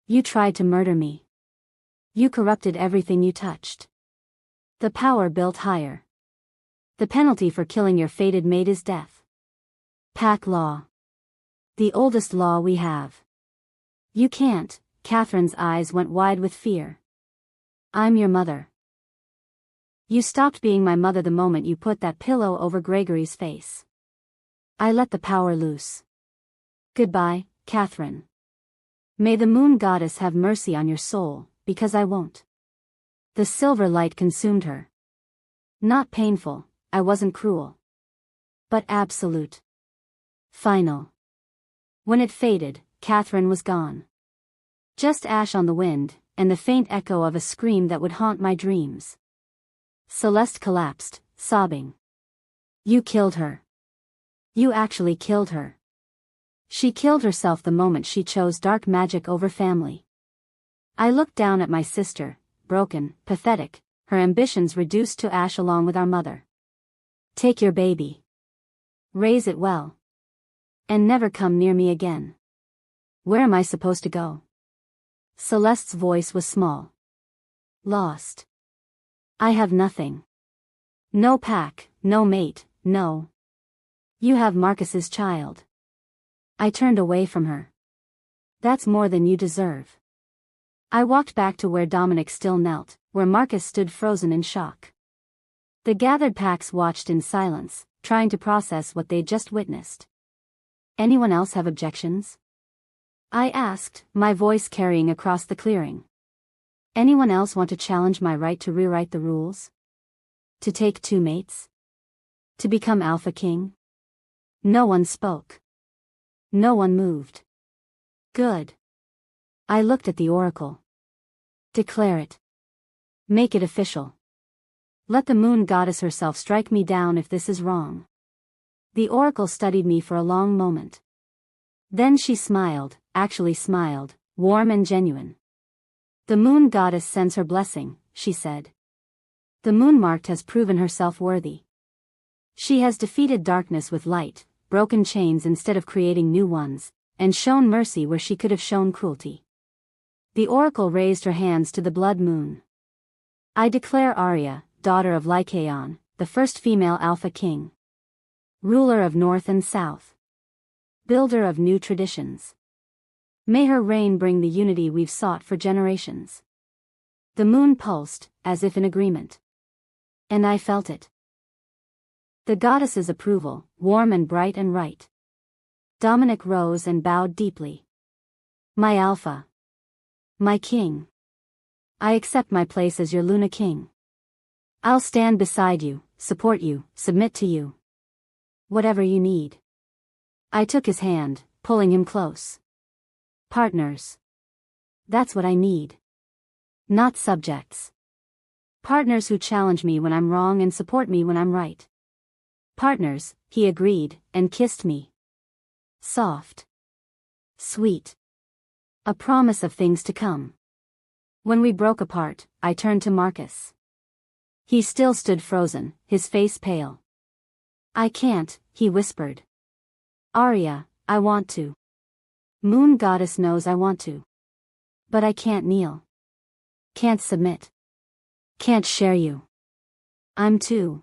A: You tried to murder me. You corrupted everything you touched. The power built higher. The penalty for killing your fated mate is death. Pack law. The oldest law we have. You can't, Catherine's eyes went wide with fear. I'm your mother. You stopped being my mother the moment you put that pillow over Gregory's face. I let the power loose. Goodbye, Catherine. May the moon goddess have mercy on your soul, because I won't. The silver light consumed her. Not painful, I wasn't cruel. But absolute. Final. When it faded, Catherine was gone. Just ash on the wind, and the faint echo of a scream that would haunt my dreams. Celeste collapsed, sobbing. You killed her. You actually killed her. She killed herself the moment she chose dark magic over family. I looked down at my sister, broken, pathetic, her ambitions reduced to ash along with our mother. Take your baby. Raise it well. And never come near me again. Where am I supposed to go? Celeste's voice was small. Lost. I have nothing. No pack, no mate, no. You have Marcus's child. I turned away from her. That's more than you deserve. I walked back to where Dominic still knelt, where Marcus stood frozen in shock. The gathered packs watched in silence, trying to process what they'd just witnessed. Anyone else have objections? I asked, my voice carrying across the clearing. Anyone else want to challenge my right to rewrite the rules? To take two mates? To become Alpha King? No one spoke. No one moved. Good. I looked at the oracle. Declare it. Make it official. Let the moon goddess herself strike me down if this is wrong. The oracle studied me for a long moment. Then she smiled, actually smiled, warm and genuine. The moon goddess sends her blessing, she said. The moon-marked has proven herself worthy. She has defeated darkness with light, broken chains instead of creating new ones, and shown mercy where she could have shown cruelty. The oracle raised her hands to the blood moon. I declare Arya, daughter of Lycaon, the first female Alpha King. Ruler of North and South. Builder of new traditions. May her reign bring the unity we've sought for generations. The moon pulsed, as if in agreement. And I felt it. The goddess's approval, warm and bright and right. Dominic rose and bowed deeply. My Alpha. My King. I accept my place as your Luna King. I'll stand beside you, support you, submit to you. Whatever you need. I took his hand, pulling him close. Partners. That's what I need. Not subjects. Partners who challenge me when I'm wrong and support me when I'm right. Partners, he agreed, and kissed me. Soft. Sweet. A promise of things to come. When we broke apart, I turned to Marcus. He still stood frozen, his face pale. I can't, he whispered. Arya, I want to. Moon goddess knows I want to. But I can't kneel. Can't submit. Can't share you. I'm too.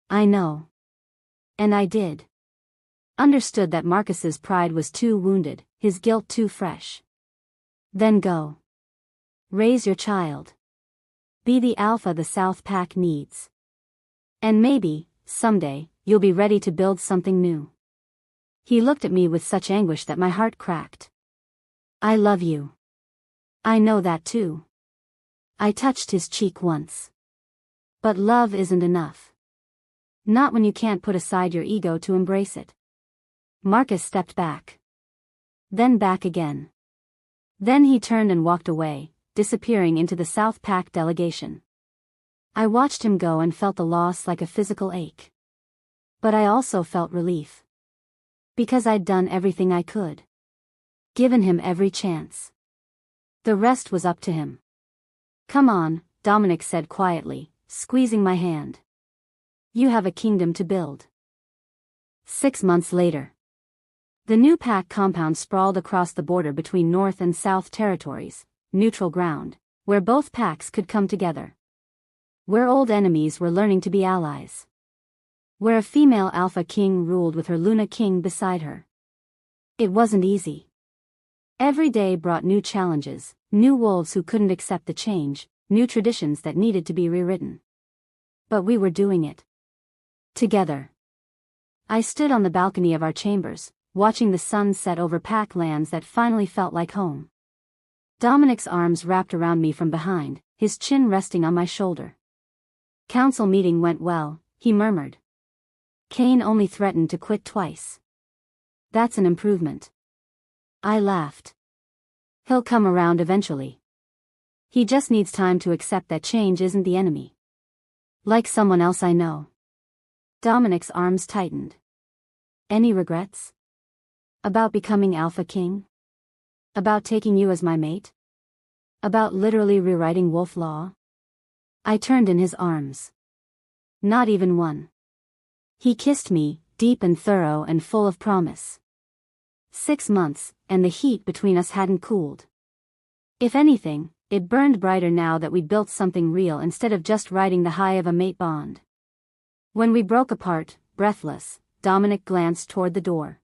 A: I know. And I did. Understood that Marcus's pride was too wounded, his guilt too fresh. Then go. Raise your child. Be the alpha the South Pack needs. And maybe, someday, you'll be ready to build something new. He looked at me with such anguish that my heart cracked. I love you. I know that too. I touched his cheek once. But love isn't enough. Not when you can't put aside your ego to embrace it. Marcus stepped back. Then back again. Then he turned and walked away, disappearing into the South Pack delegation. I watched him go and felt the loss like a physical ache. But I also felt relief. Because I'd done everything I could. Given him every chance. The rest was up to him. Come on, Dominic said quietly, squeezing my hand. You have a kingdom to build. 6 months later. The new pack compound sprawled across the border between North and South territories, neutral ground, where both packs could come together. Where old enemies were learning to be allies. Where a female Alpha King ruled with her Luna King beside her. It wasn't easy. Every day brought new challenges, new wolves who couldn't accept the change, new traditions that needed to be rewritten. But we were doing it. Together. I stood on the balcony of our chambers, watching the sun set over pack lands that finally felt like home. Dominic's arms wrapped around me from behind, his chin resting on my shoulder. Council meeting went well, he murmured. Kane only threatened to quit twice. That's an improvement. I laughed. He'll come around eventually. He just needs time to accept that change isn't the enemy. Like someone else I know. Dominic's arms tightened. Any regrets? About becoming Alpha King? About taking you as my mate? About literally rewriting Wolf Law? I turned in his arms. Not even one. He kissed me, deep and thorough and full of promise. 6 months, and the heat between us hadn't cooled. If anything, it burned brighter now that we'd built something real instead of just riding the high of a mate bond. When we broke apart, breathless, Dominic glanced toward the door.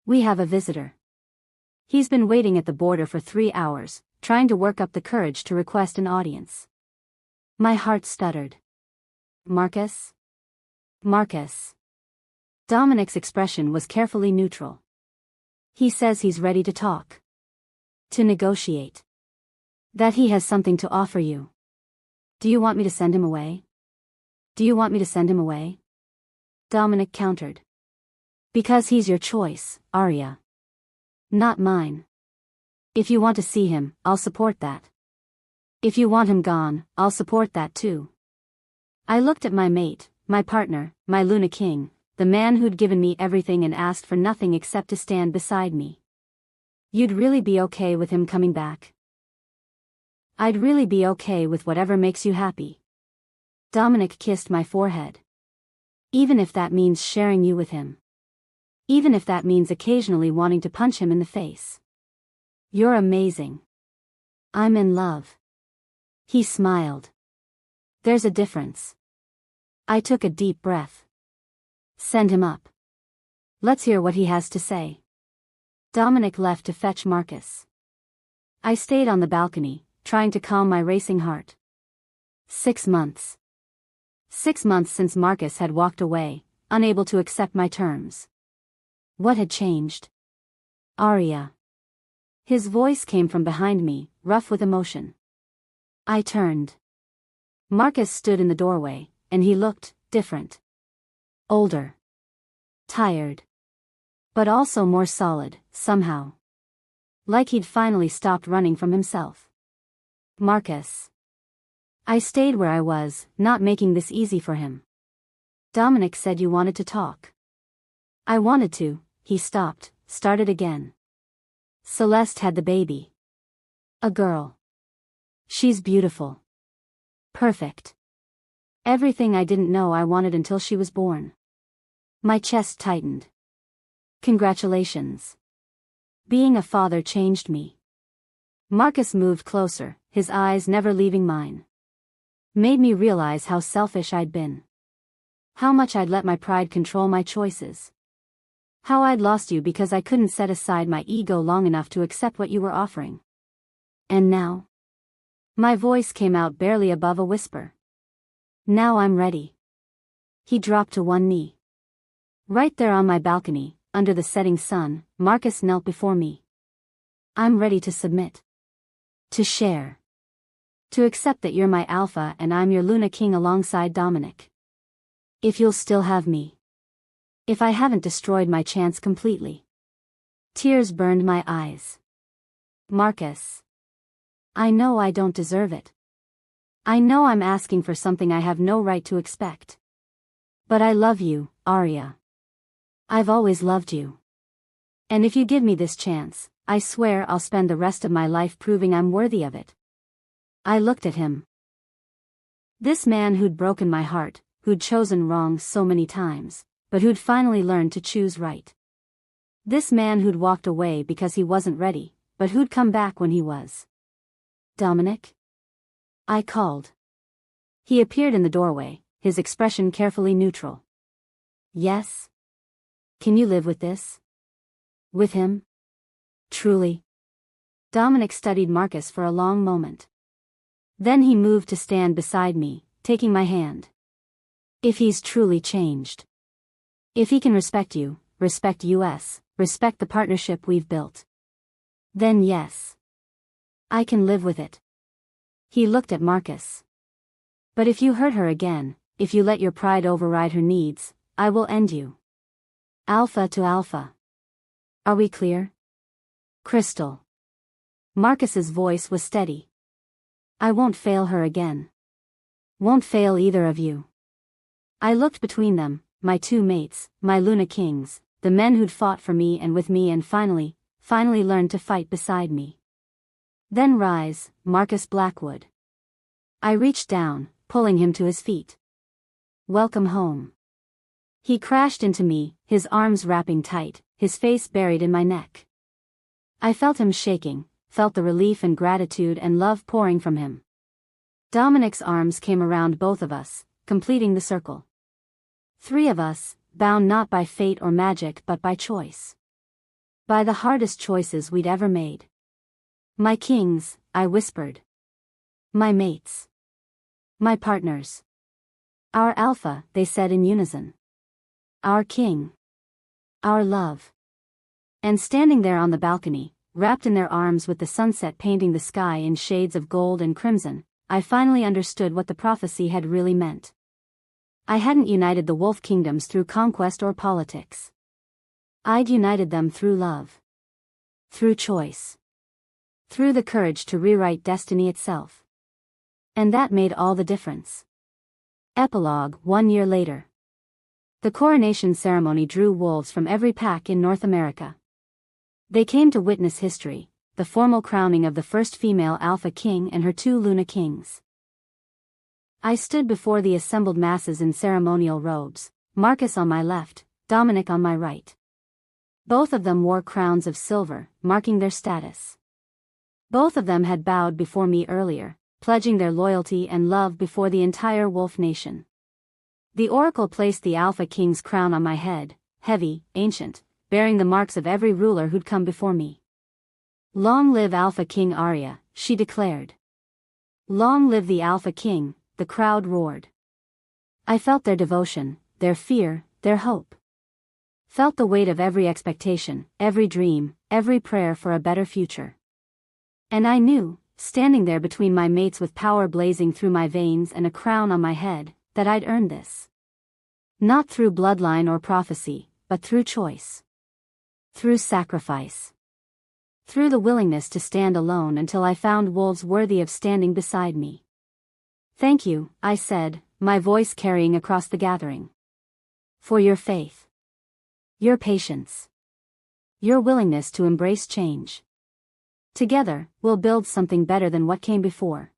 A: We have a visitor. He's been waiting at the border for 3 hours, trying to work up the courage to request an audience. My heart stuttered. Marcus? Marcus. Dominic's expression was carefully neutral. He says he's ready to talk. To negotiate. That he has something to offer you. Do you want me to send him away? Do you want me to send him away? Dominic countered. Because he's your choice, Arya. Not mine. If you want to see him, I'll support that. If you want him gone, I'll support that too. I looked at my mate, my partner, my Luna King, the man who'd given me everything and asked for nothing except to stand beside me. You'd really be okay with him coming back? I'd really be okay with whatever makes you happy. Dominic kissed my forehead. Even if that means sharing you with him. Even if that means occasionally wanting to punch him in the face. You're amazing. I'm in love. He smiled. There's a difference. I took a deep breath. Send him up. Let's hear what he has to say. Dominic left to fetch Marcus. I stayed on the balcony, trying to calm my racing heart. 6 months. 6 months since Marcus had walked away, unable to accept my terms. What had changed? Arya. His voice came from behind me, rough with emotion. I turned. Marcus stood in the doorway, and he looked different. Older. Tired. But also more solid, somehow. Like he'd finally stopped running from himself. Marcus. I stayed where I was, not making this easy for him. Dominic said you wanted to talk. I wanted to. He stopped, started again. Celeste had the baby. A girl. She's beautiful. Perfect. Everything I didn't know I wanted until she was born. My chest tightened. Congratulations. Being a father changed me. Marcus moved closer, his eyes never leaving mine. Made me realize how selfish I'd been. How much I'd let my pride control my choices. How I'd lost you because I couldn't set aside my ego long enough to accept what you were offering. And now? My voice came out barely above a whisper. Now I'm ready. He dropped to one knee. Right there on my balcony, under the setting sun, Marcus knelt before me. I'm ready to submit. To share. To accept that you're my alpha and I'm your Luna King alongside Dominic. If you'll still have me. If I haven't destroyed my chance completely. Tears burned my eyes. Marcus. I know I don't deserve it. I know I'm asking for something I have no right to expect. But I love you, Arya. I've always loved you. And if you give me this chance, I swear I'll spend the rest of my life proving I'm worthy of it. I looked at him. This man who'd broken my heart, who'd chosen wrong so many times, but who'd finally learned to choose right. This man who'd walked away because he wasn't ready, but who'd come back when he was. Dominic? I called. He appeared in the doorway, his expression carefully neutral. Yes? Can you live with this? With him? Truly? Dominic studied Marcus for a long moment. Then he moved to stand beside me, taking my hand. If he's truly changed. If he can respect you, respect us, respect the partnership we've built. Then yes. I can live with it. He looked at Marcus. But if you hurt her again, if you let your pride override her needs, I will end you. Alpha to alpha. Are we clear? Crystal. Marcus's voice was steady. I won't fail her again. Won't fail either of you. I looked between them, my two mates, my Luna Kings, the men who'd fought for me and with me and finally learned to fight beside me. Then rise, Marcus Blackwood. I reached down, pulling him to his feet. Welcome home. He crashed into me, his arms wrapping tight, his face buried in my neck. I felt him shaking, felt the relief and gratitude and love pouring from him. Dominic's arms came around both of us, completing the circle. Three of us, bound not by fate or magic but by choice. By the hardest choices we'd ever made. My kings, I whispered. My mates. My partners. Our alpha, they said in unison. Our king. Our love. And standing there on the balcony, wrapped in their arms with the sunset painting the sky in shades of gold and crimson, I finally understood what the prophecy had really meant. I hadn't united the wolf kingdoms through conquest or politics. I'd united them through love. Through choice. Through the courage to rewrite destiny itself. And that made all the difference. Epilogue 1 year later. The coronation ceremony drew wolves from every pack in North America. They came to witness history, the formal crowning of the first female Alpha King and her two Luna Kings. I stood before the assembled masses in ceremonial robes, Marcus on my left, Dominic on my right. Both of them wore crowns of silver, marking their status. Both of them had bowed before me earlier, pledging their loyalty and love before the entire wolf nation. The oracle placed the Alpha King's crown on my head, heavy, ancient, bearing the marks of every ruler who'd come before me. Long live Alpha King Arya, she declared. Long live the Alpha King, the crowd roared. I felt their devotion, their fear, their hope. Felt the weight of every expectation, every dream, every prayer for a better future. And I knew, standing there between my mates with power blazing through my veins and a crown on my head, that I'd earned this. Not through bloodline or prophecy, but through choice. Through sacrifice. Through the willingness to stand alone until I found wolves worthy of standing beside me. Thank you, I said, my voice carrying across the gathering. For your faith. Your patience. Your willingness to embrace change. Together, we'll build something better than what came before.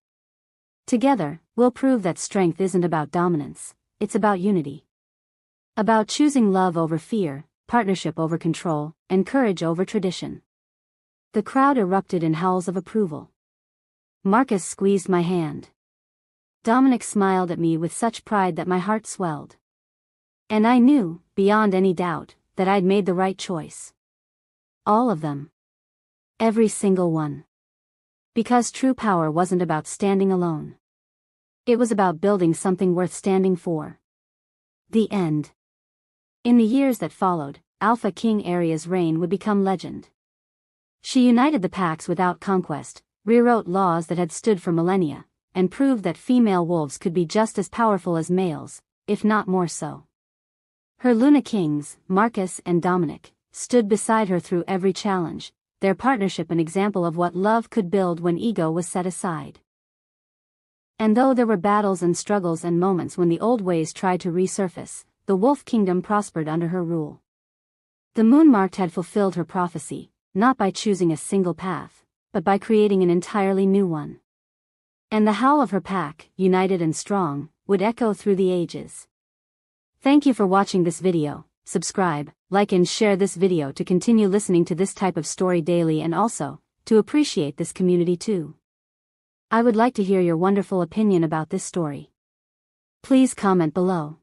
A: Together, we'll prove that strength isn't about dominance, it's about unity. About choosing love over fear, partnership over control, and courage over tradition. The crowd erupted in howls of approval. Marcus squeezed my hand. Dominic smiled at me with such pride that my heart swelled. And I knew, beyond any doubt, that I'd made the right choice. All of them. Every single one. Because true power wasn't about standing alone. It was about building something worth standing for. The end. In the years that followed, Alpha King Aria's reign would become legend. She united the packs without conquest, rewrote laws that had stood for millennia, and proved that female wolves could be just as powerful as males, if not more so. Her Luna Kings, Marcus and Dominic, stood beside her through every challenge, their partnership an example of what love could build when ego was set aside. And though there were battles and struggles and moments when the old ways tried to resurface, the Wolf Kingdom prospered under her rule. The Moonmarked had fulfilled her prophecy, not by choosing a single path, but by creating an entirely new one. And the howl of her pack, united and strong, would echo through the ages. Thank you for watching this video. Subscribe, like and share this video to continue listening to this type of story daily and also, to appreciate this community too. I would like to hear your wonderful opinion about this story. Please comment below.